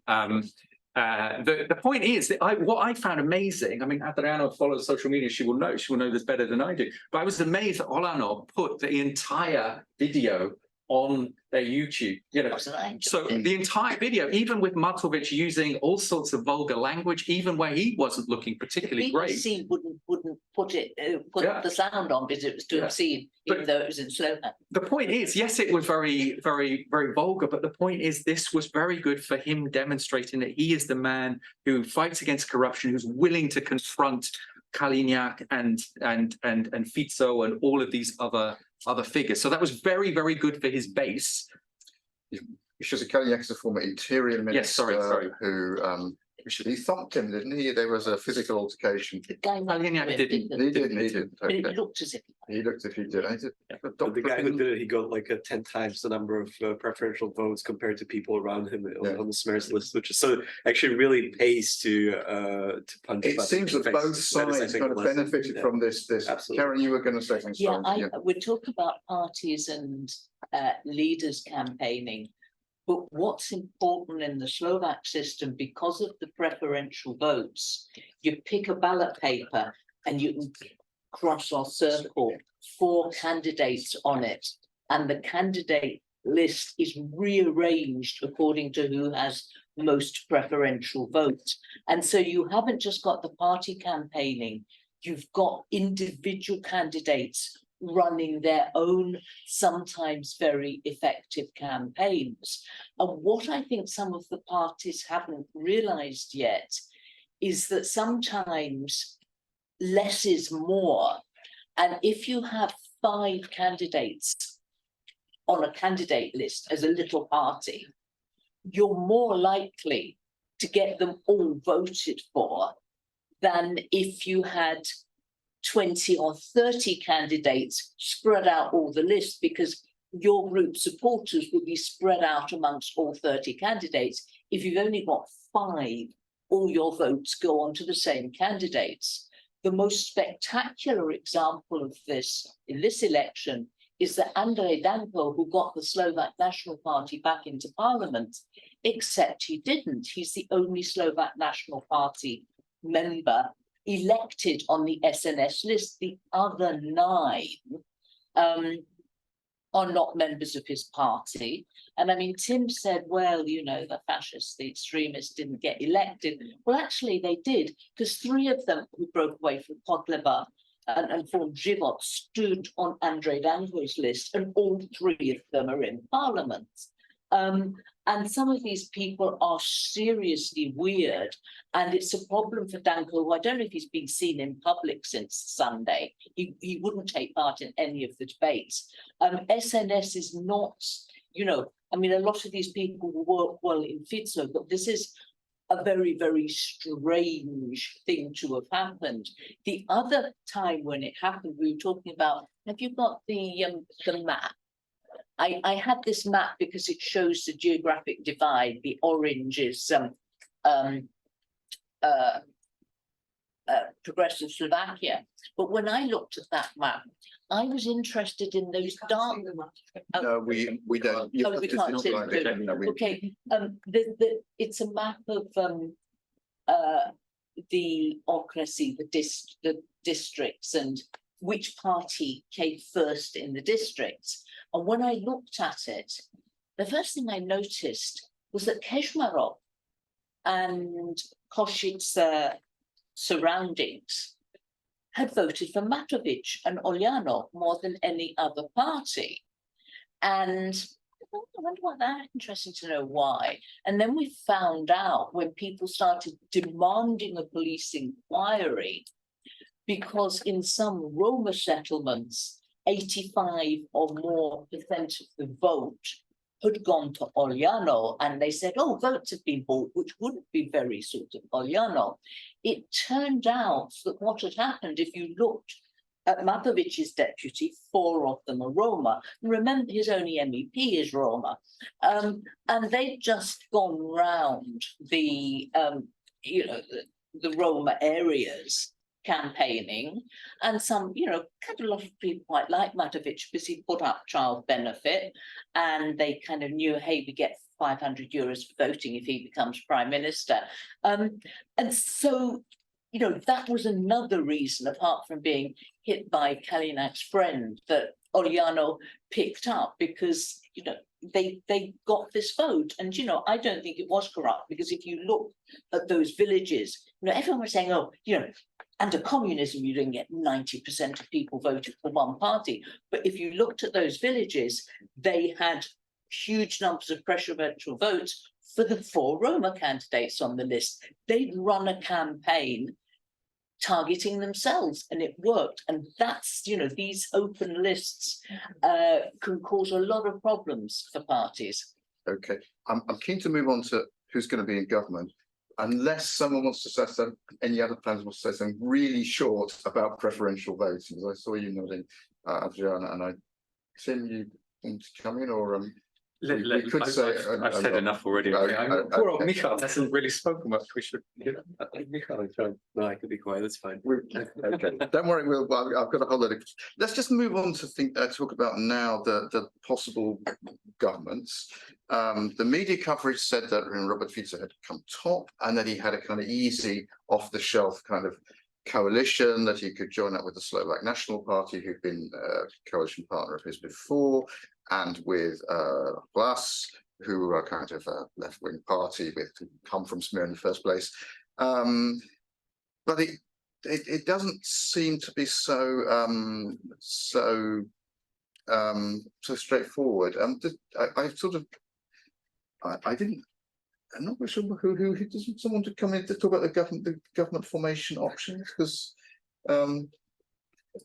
The point is that what I found amazing. I mean, Adriana follows social media; she will know this better than I do. But I was amazed that Olano put the entire video on their YouTube, you know. So the entire video, even with Matovic using all sorts of vulgar language, even where he wasn't looking particularly great. The BBC wouldn't put the sound on because it was too obscene, even though it was in Slovak. The point is, yes, it was very, very, very vulgar, but the point is, this was very good for him demonstrating that he is the man who fights against corruption, who's willing to confront Kaliňák and Fico and all of these other figures. So that was very, very good for his base. Kaliňák is a former interior minister, yes, sorry. who He thumped him, didn't he? There was a physical altercation. The guy Palahniuk didn't. He didn't. But it Okay. looked as if. He looked if he did. I did. But the guy who did it, he got like 10 times the number of preferential votes compared to people around him on the smears list, which is so actually really pays to punch. It seems that both sides kind of benefited from this. Absolutely. Karen, you were going to say something. Yeah, sorry. we're talking about parties and leaders campaigning. But what's important in the Slovak system, because of the preferential votes, you pick a ballot paper and you can cross or circle 4 candidates on it. And the candidate list is rearranged according to who has most preferential votes. And so you haven't just got the party campaigning, you've got individual candidates running their own, sometimes very effective campaigns. And what I think some of the parties haven't realized yet is that sometimes less is more. And if you have 5 candidates on a candidate list as a little party, you're more likely to get them all voted for than if you had 20 or 30 candidates spread out all the list, because your group supporters will be spread out amongst all 30 candidates. If you've only got 5, all your votes go on to the same candidates. The most spectacular example of this in this election is that Andrej Danko, who got the Slovak National Party back into parliament, except he didn't. He's the only Slovak National Party member elected on the SNS list. The other 9 are not members of his party. And I mean, Tim said, well, you know, the fascists, the extremists didn't get elected. Well, actually they did, because 3 of them who broke away from Kotleba and formed Život stood on Andrej Danko's list, and all 3 of them are in parliament. And some of these people are seriously weird, and it's a problem for Danko, who I don't know if he's been seen in public since Sunday. He wouldn't take part in any of the debates. SNS is not, you know, I mean, a lot of these people work well in Fico, but this is a very, very strange thing to have happened. The other time when it happened, we were talking about, have you got the map? I had this map because it shows the geographic divide. The orange is progressive Slovakia. But when I looked at that map, I was interested in those dark. No, we don't. Oh, we can't see it. No, we- Okay, it's a map of the ocracy, the districts, and which party came first in the districts. And when I looked at it, the first thing I noticed was that Kežmarok and Košice surroundings had voted for Matović and Oljano more than any other party. And I wonder what that, interesting to know why. And then we found out when people started demanding a police inquiry, because in some Roma settlements, 85 or more % of the vote had gone to Oljano, and they said, oh, votes have been bought, which wouldn't be very sort of Oljano. It turned out that what had happened, if you looked at Matovic's deputy, 4 of them are Roma. Remember, his only MEP is Roma. And they'd just gone round the, you know, the Roma areas campaigning, and some, you know, kind of a lot of people quite like Matović because he put up child benefit, and they kind of knew, hey, we get 500 euros for voting if he becomes prime minister. And so, you know, that was another reason, apart from being hit by Kaliniak's friend, that Oljano picked up, because, you know, they got this vote. And, you know, I don't think it was corrupt, because if you look at those villages, you know, everyone was saying, oh, you know, under communism, you didn't get 90% of people voted for one party. But if you looked at those villages, they had huge numbers of preferential votes for the 4 Roma candidates on the list. They'd run a campaign targeting themselves, and it worked. And that's, you know, these open lists can cause a lot of problems for parties. Okay, I'm keen to move on to who's going to be in government. unless someone wants to say some, any other plans wants to say something really short about preferential voting, because I saw you nodding, Adriana, and I, Tim, you want to come in, or we could say I've said enough already. Poor old Michal hasn't really spoken much. We should. Michal, no, I can be quiet. That's fine. Okay, don't worry. I've got a whole lot of. Let's just move on to talk about now the possible governments. The media coverage said that Robert Fico had come top, and that he had a kind of easy, off-the-shelf kind of coalition that he could join up with the Slovak National Party, who'd been a coalition partner of his before, and with Hlas, who are kind of a left-wing party with come from Smer in the first place. But it doesn't seem to be so straightforward. I sort of I didn't. I'm not really sure who doesn't someone to come in to talk about the government formation options, because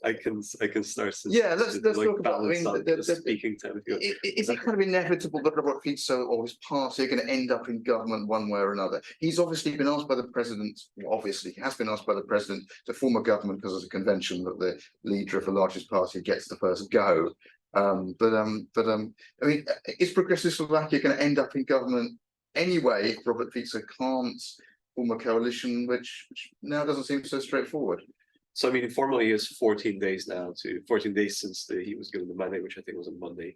I can start. Yeah, let's talk about. I mean, the speaking time. Is it kind of inevitable that Robert Fico or his party are going to end up in government one way or another? He's obviously been asked by the president. Obviously, he has been asked by the president to form a government because there's a convention that the leader of the largest party gets the first go. I mean, is Progressive Slovakia going to end up in government anyway if Robert Fico can't form a coalition, which now doesn't seem so straightforward? So I mean, formally it's 14 days now, 14 days since he was given the mandate, which I think was on Monday.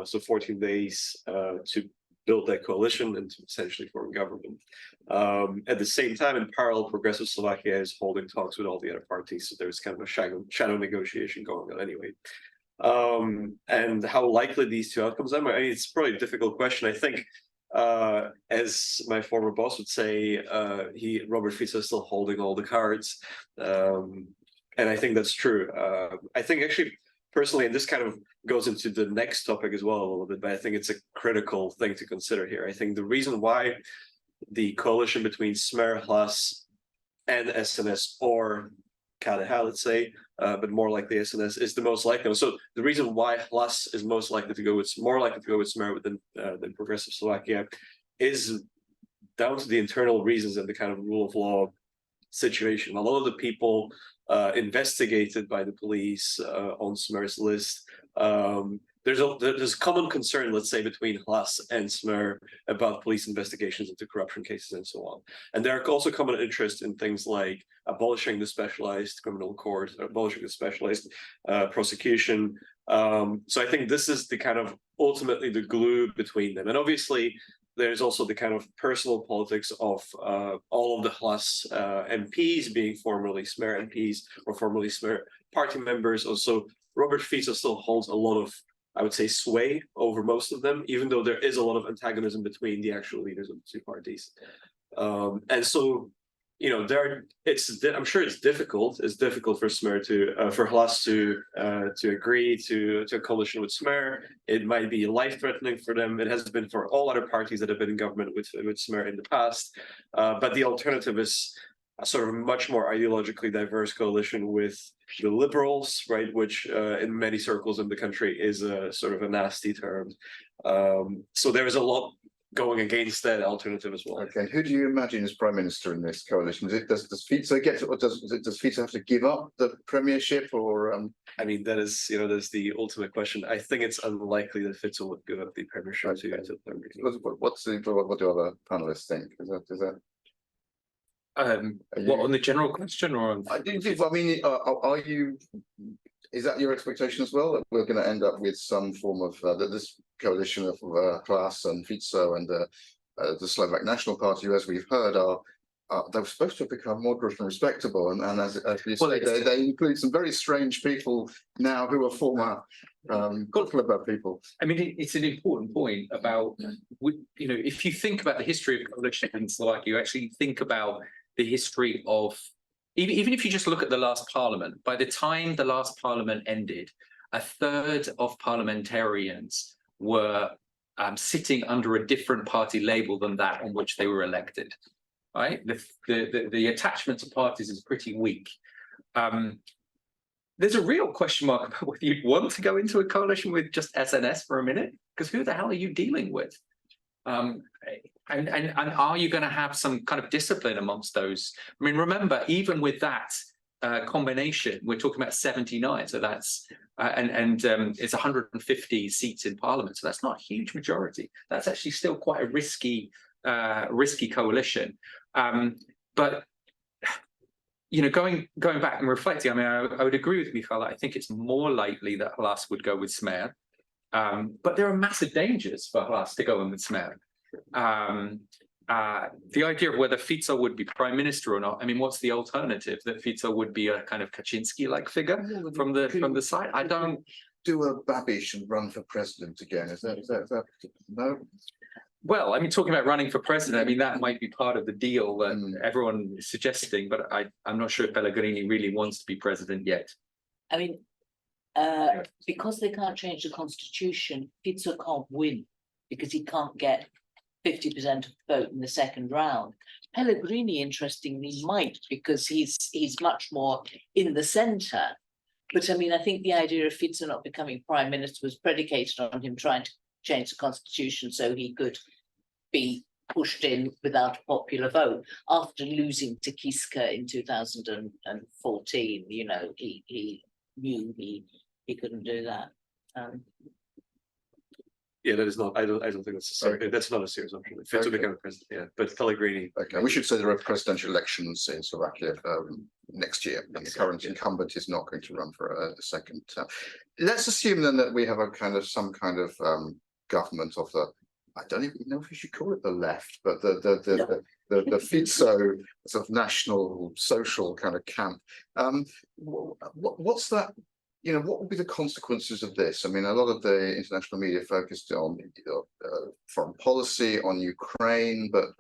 So 14 days to build that coalition and to essentially form government. At the same time, in parallel, Progressive Slovakia is holding talks with all the other parties. So there's kind of a shadow negotiation going on anyway. And how likely these two outcomes are? I mean, it's probably a difficult question. I think, as my former boss would say, Robert Fico is still holding all the cards, and I think that's true. I think actually, personally, and this kind of goes into the next topic as well a little bit, but I think it's a critical thing to consider here. I think the reason why the coalition between Smer, Hlas, and SNS, or KDH, let's say, but more likely SNS, is the most likely. So the reason why Hlas is more likely to go with Smer than Progressive Slovakia is down to the internal reasons and the kind of rule of law situation. A lot of the people investigated by the police on Smer's list, there's common concern, let's say, between Hlas and Smer about police investigations into corruption cases and so on. And there are also common interest in things like abolishing the specialized criminal court, abolishing the specialized prosecution. So I think this is the kind of ultimately the glue between them. And obviously, there's also the kind of personal politics of all of the Hlas MPs being formerly Smer MPs or formerly Smer party members. Also, Robert Fico still holds a lot of, I would say, sway over most of them, even though there is a lot of antagonism between the actual leaders of the two parties. And so, you know, I'm sure it's difficult. It's difficult for Smer for Hlas to agree to a coalition with Smer. It might be life-threatening for them. It has been for all other parties that have been in government with Smer in the past. But the alternative is a sort of much more ideologically diverse coalition with the liberals, right, which in many circles in the country is a sort of a nasty term. So there is a lot going against that alternative as well. Okay, who do you imagine as prime minister in this coalition? Does Fico get to, or does Fico have to give up the premiership, or? I mean, that's the ultimate question. I think it's unlikely that Fico would give up the premiership. Okay. What do other panelists think? Is that? What, on the general question, or on? I mean, are you? Is that your expectation as well, that we're going to end up with some form of this coalition of Hlas and Fico and the Slovak National Party, who, as we've heard, they were supposed to have become moderate and respectable, and as you say, they include some very strange people now who are former Club people. I mean, it's an important point about, you know, if you think about the history of coalition in Slovakia, you actually think about the history of, even if you just look at the last parliament, by the time the last parliament ended, a third of parliamentarians were sitting under a different party label than that on which they were elected, right? The attachment to parties is pretty weak. There's a real question mark about whether you'd want to go into a coalition with just SNS for a minute, because who the hell are you dealing with? And are you going to have some kind of discipline amongst those? I mean, remember, even with that combination, we're talking about 79, so that's it's 150 seats in Parliament, so that's not a huge majority. That's actually still quite a risky coalition. But you know, going back and reflecting, I mean, I would agree with Michal. I think it's more likely that Hlas would go with Smer, but there are massive dangers for Hlas to go in with Smer. The idea of whether Fico would be prime minister or not. I mean, what's the alternative? That Fico would be a kind of Kaczynski-like figure from the side. I don't do a Babiš and run for president again. Is that no? Well, I mean, talking about running for president, I mean, that might be part of the deal that everyone is suggesting, but I'm not sure if Pellegrini really wants to be president yet. I mean, because they can't change the constitution, Fico can't win because he can't get 50% of the vote in the second round. Pellegrini, interestingly, might, because he's much more in the centre. But I mean, I think the idea of Fico not becoming prime minister was predicated on him trying to change the constitution so he could be pushed in without a popular vote. After losing to Kiska in 2014, you know, he knew he couldn't do that. Yeah, that is not. I don't think that's a serious, that's not a serious option. If Fico become president, yeah. But Pellegrini. Okay, we should say there are presidential elections in Slovakia next year, and the current incumbent is not going to run for a second term. Let's assume then that we have some kind of government of the. I don't even know if we should call it the left, but the Fico sort of national social kind of camp. What's that? You know, what will be the consequences of this? I mean, a lot of the international media focused on foreign policy, on Ukraine, but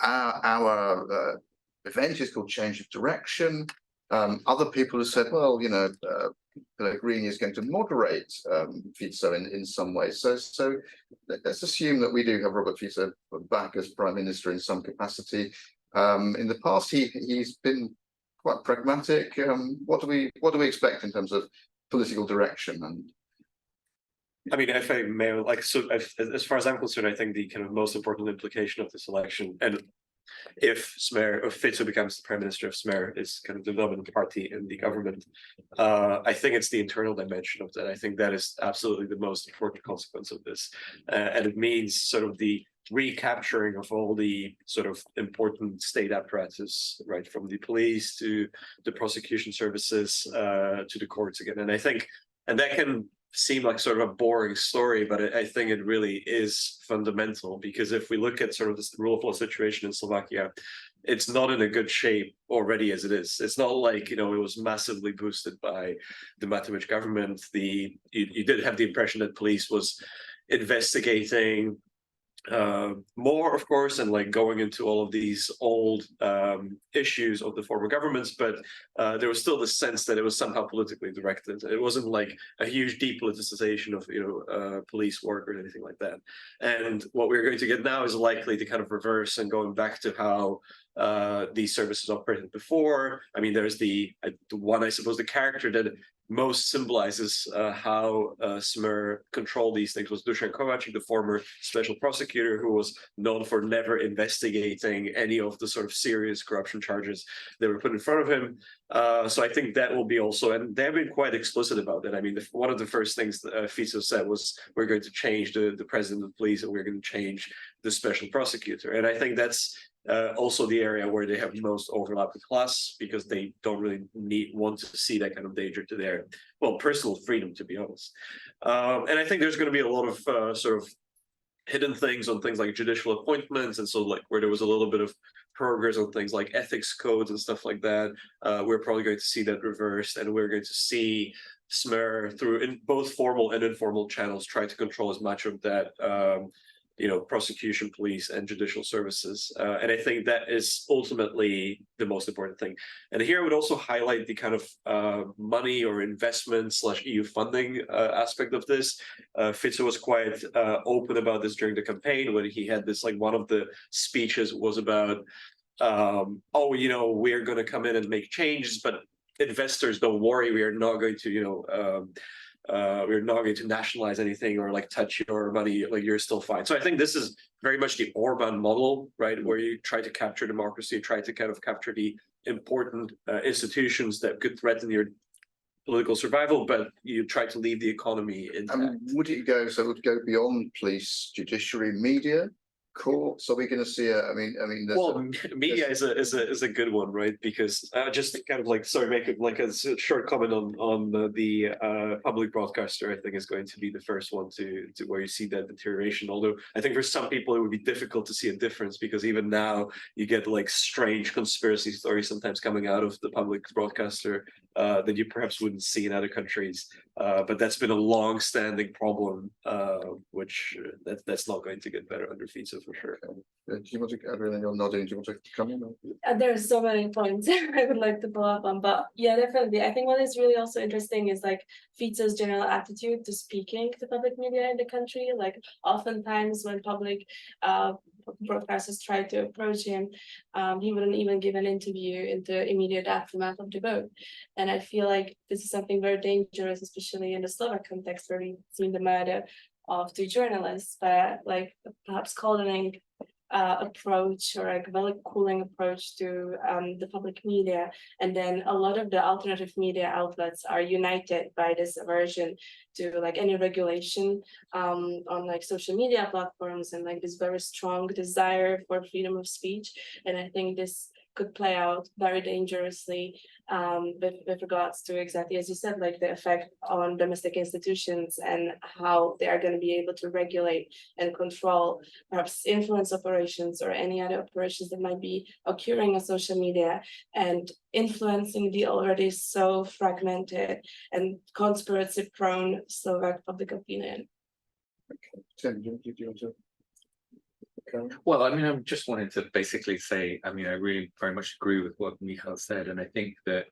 our event is called Change of Direction. Other people have said, well, you know, Pellegrini is going to moderate Fico in some way. So let's assume that we do have Robert Fico back as prime minister in some capacity. In the past, he's been quite pragmatic. What do we expect in terms of political direction? And I mean, if I may, like, so as far as I'm concerned, I think the kind of most important implication of this election, and if Fico becomes the prime minister, if Smer is kind of the dominant party in the government, I think it's the internal dimension of that. I think that is absolutely the most important consequence of this, and it means sort of the recapturing of all the sort of important state apparatus, right, from the police to the prosecution services to the courts again. And I think, and that can seem like sort of a boring story, but I think it really is fundamental, because if we look at sort of the rule of law situation in Slovakia, it's not in a good shape already as it is. It's not like, you know, it was massively boosted by the Matović government. You did have the impression that police was investigating more, of course, and like going into all of these old issues of the former governments, but there was still the sense that it was somehow politically directed. It wasn't like a huge depoliticization of, you know, police work or anything like that. And what we're going to get now is likely to kind of reverse and going back to how these services operated before. I mean, there's the one, I suppose, the character that most symbolizes how Smer controlled these things was Dusan Kovacic, the former special prosecutor, who was known for never investigating any of the sort of serious corruption charges that were put in front of him. So I think that will be also, and they've been quite explicit about that. I mean, one of the first things that Fico said was, we're going to change the president of the police and we're going to change the special prosecutor. And I think that's also the area where they have most overlap with Hlas, because they don't really want to see that kind of danger to their, well, personal freedom, to be honest. And I think there's going to be a lot of sort of hidden things on things like judicial appointments, and so like where there was a little bit of progress on things like ethics codes and stuff like that. We're probably going to see that reversed, and we're going to see Smer through in both formal and informal channels try to control as much of that you know, prosecution, police, and judicial services. And I think that is ultimately the most important thing. And here I would also highlight the kind of money or investment / EU funding aspect of this. Fico was quite open about this during the campaign when he had this, like, one of the speeches was about, oh, you know, we're going to come in and make changes, but investors, don't worry, we are not going to, you know, we're not going to nationalize anything or like touch your money, like you're still fine. So I think this is very much the Orban model, right, where you try to capture democracy, try to kind of capture the important institutions that could threaten your political survival, but you try to leave the economy intact. Would it go, so it would go beyond police, judiciary, media, courts? Are we going to see a, I mean, there's Well, media is a good one, right? Because just to kind of like, sorry, make it like a short comment on the public broadcaster, I think is going to be the first one to where you see that deterioration. Although I think for some people it would be difficult to see a difference, because even now you get like strange conspiracy stories sometimes coming out of the public broadcaster that you perhaps wouldn't see in other countries. But that's been a long-standing problem, which that's not going to get better under Fico for sure. do you want to, everything you're nodding, do you want to come in? There are so many points I would like to pull up on, but yeah, definitely. I think what is really also interesting is like Fico's general attitude to speaking to public media in the country. Like oftentimes when public broadcasters try to approach him, he wouldn't even give an interview in the immediate aftermath of the vote. And I feel like this is something very dangerous, especially in the Slovak context, where we've seen the murder of 2 journalists, but like perhaps calling approach, or like a very cooling approach to the public media. And then a lot of the alternative media outlets are united by this aversion to like any regulation on like social media platforms, and like this very strong desire for freedom of speech. And I think this could play out very dangerously with regards to, exactly as you said, like the effect on domestic institutions and how they are going to be able to regulate and control perhaps influence operations or any other operations that might be occurring on social media, and influencing the already so fragmented and conspiracy prone Slovak public opinion. Tim, do you want to? Okay. Well, I mean, I just wanted to basically say, I mean, I really very much agree with what Michal said. And I think that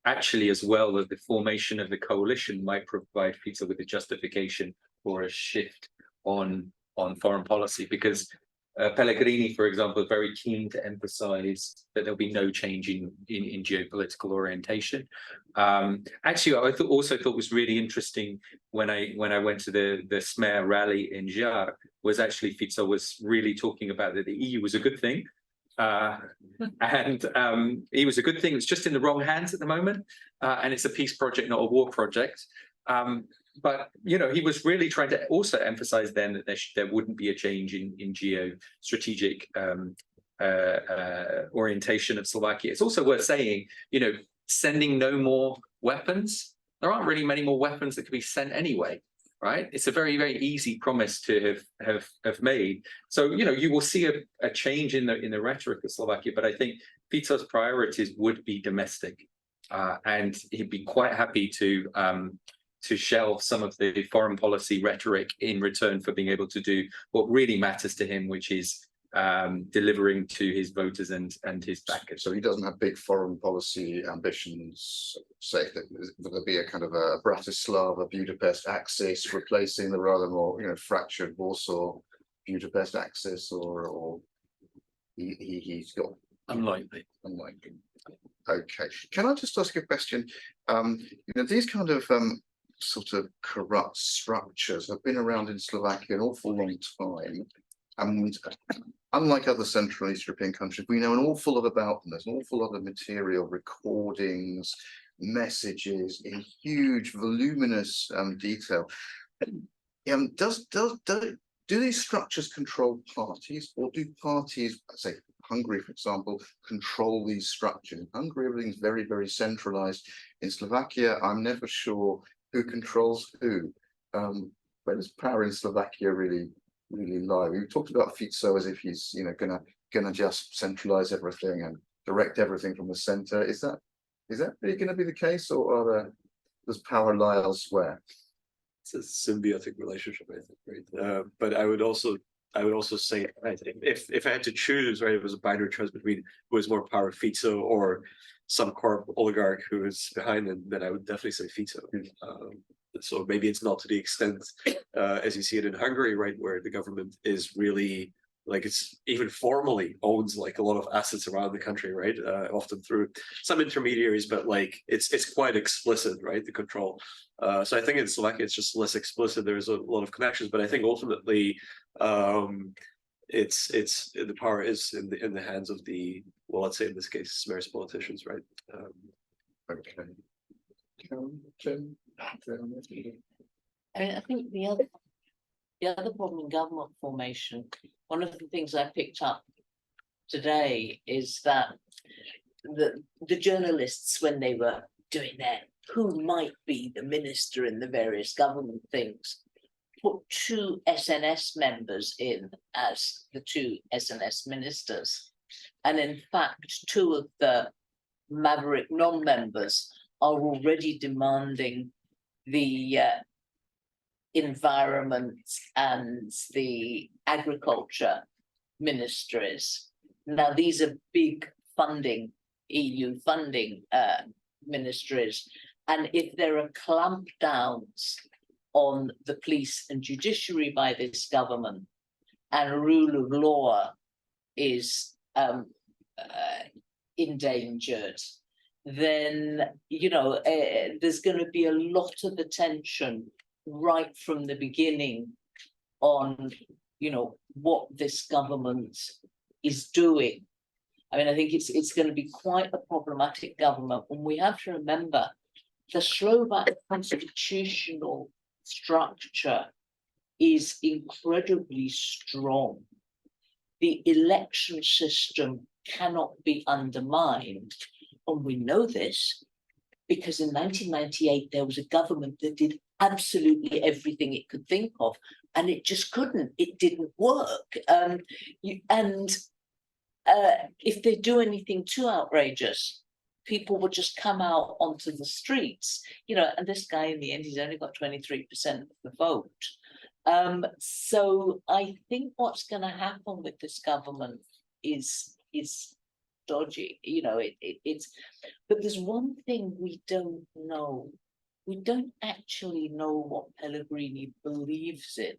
actually as well, that the formation of the coalition might provide Fico with a justification for a shift on foreign policy, because Pellegrini, for example, is very keen to emphasize that there'll be no change in geopolitical orientation. Actually, I also thought was really interesting when I went to the SMER rally in Jar, was actually Fico was really talking about that the EU was a good thing. And it was a good thing. It's just in the wrong hands at the moment. And it's a peace project, not a war project. But you know, he was really trying to also emphasize then that there wouldn't be a change in geostrategic orientation of Slovakia. It's also worth saying, you know, sending no more weapons. There aren't really many more weapons that could be sent anyway, right? It's a very, very easy promise to have made. So you know, you will see a change in the rhetoric of Slovakia, but I think Fico's priorities would be domestic, and he'd be quite happy to shelve some of the foreign policy rhetoric in return for being able to do what really matters to him, which is delivering to his voters and his backers. So he doesn't have big foreign policy ambitions, say that there be a kind of a Bratislava Budapest axis replacing the rather more, you know, fractured Warsaw Budapest axis, or he's got Unlikely. Okay, can I just ask a question? You know, these kind of sort of corrupt structures have been around in Slovakia an awful long time, and unlike other Central and East European countries, we know an awful lot about them. There's an awful lot of material, recordings, messages in huge, voluminous detail. Do these structures control parties, or do parties, say Hungary, for example, control these structures? In Hungary, everything's very, very centralized. In Slovakia, I'm never sure who controls who. Where does power in Slovakia really lie? We talked about Fico as if he's, you know, gonna just centralize everything and direct everything from the center. Is that really going to be the case, or does power lie elsewhere? It's a symbiotic relationship, I think, right? But I would also say, right, if I had to choose, right, it was a binary choice between who has more power, Fico or some corrupt oligarch who is behind him, then I would definitely say Fico. So maybe it's not to the extent as you see it in Hungary, right, where the government is really like it's even formally owns like a lot of assets around the country, right? Often through some intermediaries, but like it's quite explicit, right? The control. So I think in Slovakia it's just less explicit. There's a lot of connections, but I think ultimately it's the power is in the hands of the, well, let's say in this case, smears politicians, right? Okay. I mean, I think the other problem in government formation, one of the things I picked up today is that the journalists, when they were doing their who might be the minister in the various government things, put two SNS members in as the two SNS ministers. And in fact, two of the maverick non-members are already demanding the environment and the agriculture ministries. Now, these are big funding, EU funding ministries. And if there are clampdowns on the police and judiciary by this government, and rule of law is endangered, then, you know, there's going to be a lot of attention right from the beginning on, you know, what this government is doing. I mean, I think it's going to be quite a problematic government. And we have to remember the Slovak constitutional structure is incredibly strong. The election system cannot be undermined. And we know this because in 1998, there was a government that did absolutely everything it could think of, and it just couldn't. It didn't work. If they do anything too outrageous, people would just come out onto the streets, you know, and this guy in the end, he's only got 23% of the vote. So I think what's going to happen with this government is dodgy, you know, it's, but there's one thing we don't know. We don't actually know what Pellegrini believes in,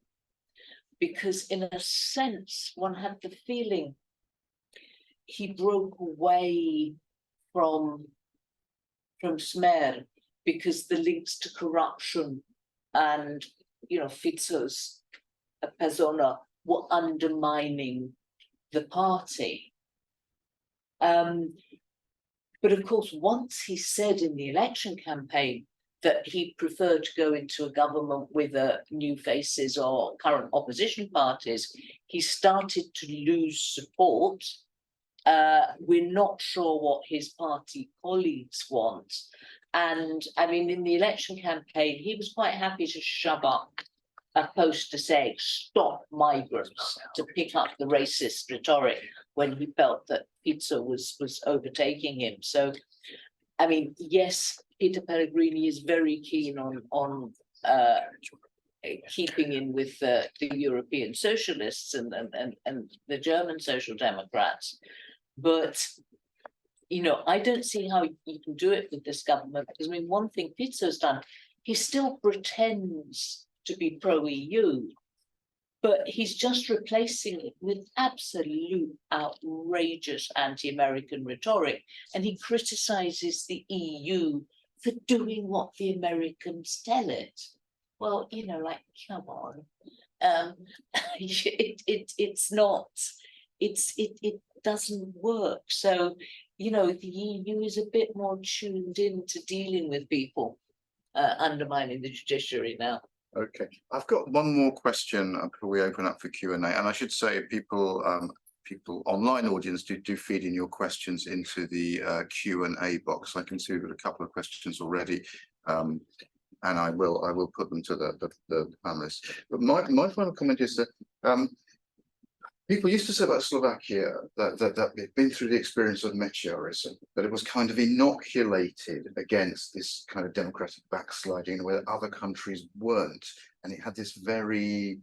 because in a sense, one had the feeling he broke away from Smer because the links to corruption and, you know, Fico's persona were undermining the party. But of course, once he said in the election campaign that he preferred to go into a government with new faces or current opposition parties, he started to lose support. We're not sure what his party colleagues want. And I mean, in the election campaign, he was quite happy to shove up a poster saying, "Stop migrants," to pick up the racist rhetoric when he felt that Fico was overtaking him. So, I mean, yes, Peter Pellegrini is very keen on keeping in with the European socialists and the German Social Democrats. But, you know, I don't see how you can do it with this government, because I mean, one thing Fico's done, he still pretends to be pro-EU, but he's just replacing it with absolute outrageous anti-American rhetoric. And he criticizes the EU for doing what the Americans tell it. Well, you know, like, come on. It doesn't work. So, you know, the EU is a bit more tuned in to dealing with people undermining the judiciary now. Okay, I've got one more question before we open up for Q&A, and I should say people online audience do feed in your questions into the Q&A box. I can see we've got a couple of questions already, and I will put them to the panelists. But my final comment is that people used to say about Slovakia that they'd been through the experience of Mečiarism, that it was kind of inoculated against this kind of democratic backsliding where other countries weren't. And it had this very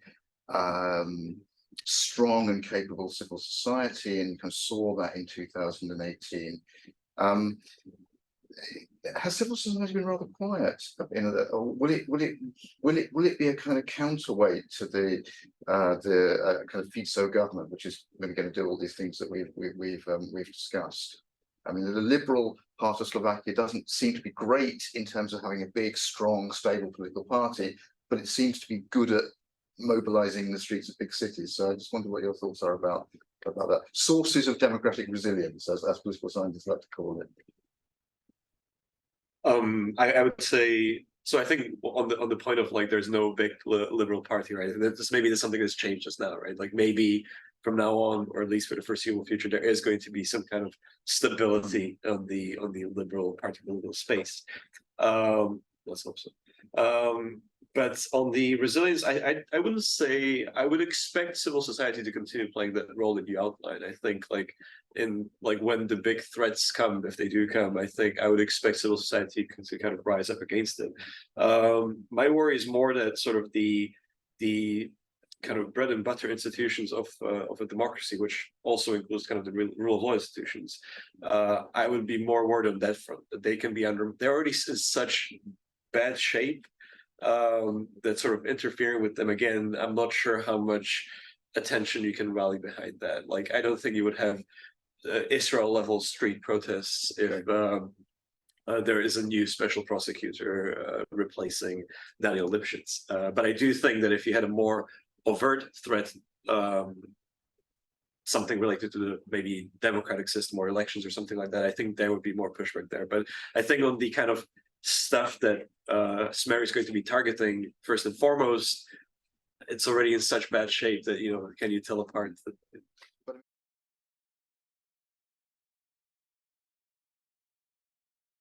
strong and capable civil society, and you kind of saw that in 2018. has civil society been rather quiet? Or will it be a kind of counterweight to the kind of FISO government, which is really going to do all these things that we've discussed? I mean, the liberal part of Slovakia doesn't seem to be great in terms of having a big, strong, stable political party, but it seems to be good at mobilizing the streets of big cities. So I just wonder what your thoughts are about that. Sources of democratic resilience, as political scientists like to call it. I would say so. I think on the point of like, there's no big liberal party, right? This maybe there's something that's changed just now, right? Like maybe from now on, or at least for the foreseeable future, there is going to be some kind of stability on the liberal party political space. Let's hope so. But on the resilience, I wouldn't say, I would expect civil society to continue playing that role that you outlined. I think like when the big threats come, if they do come, I think I would expect civil society to kind of rise up against it. My worry is more that sort of the kind of bread and butter institutions of a democracy, which also includes kind of the rule of law institutions. I would be more worried on that front, that they can be they're already in such bad shape that sort of interfering with them again, I'm not sure how much attention you can rally behind that. Like, I don't think you would have Israel level street protests if there is a new special prosecutor replacing Daniel Lipschitz. But I do think that if you had a more overt threat, something related to the maybe democratic system or elections or something like that, I think there would be more pushback there. But I think on the kind of stuff that Smer is going to be targeting, first and foremost, it's already in such bad shape that, you know, can you tell apart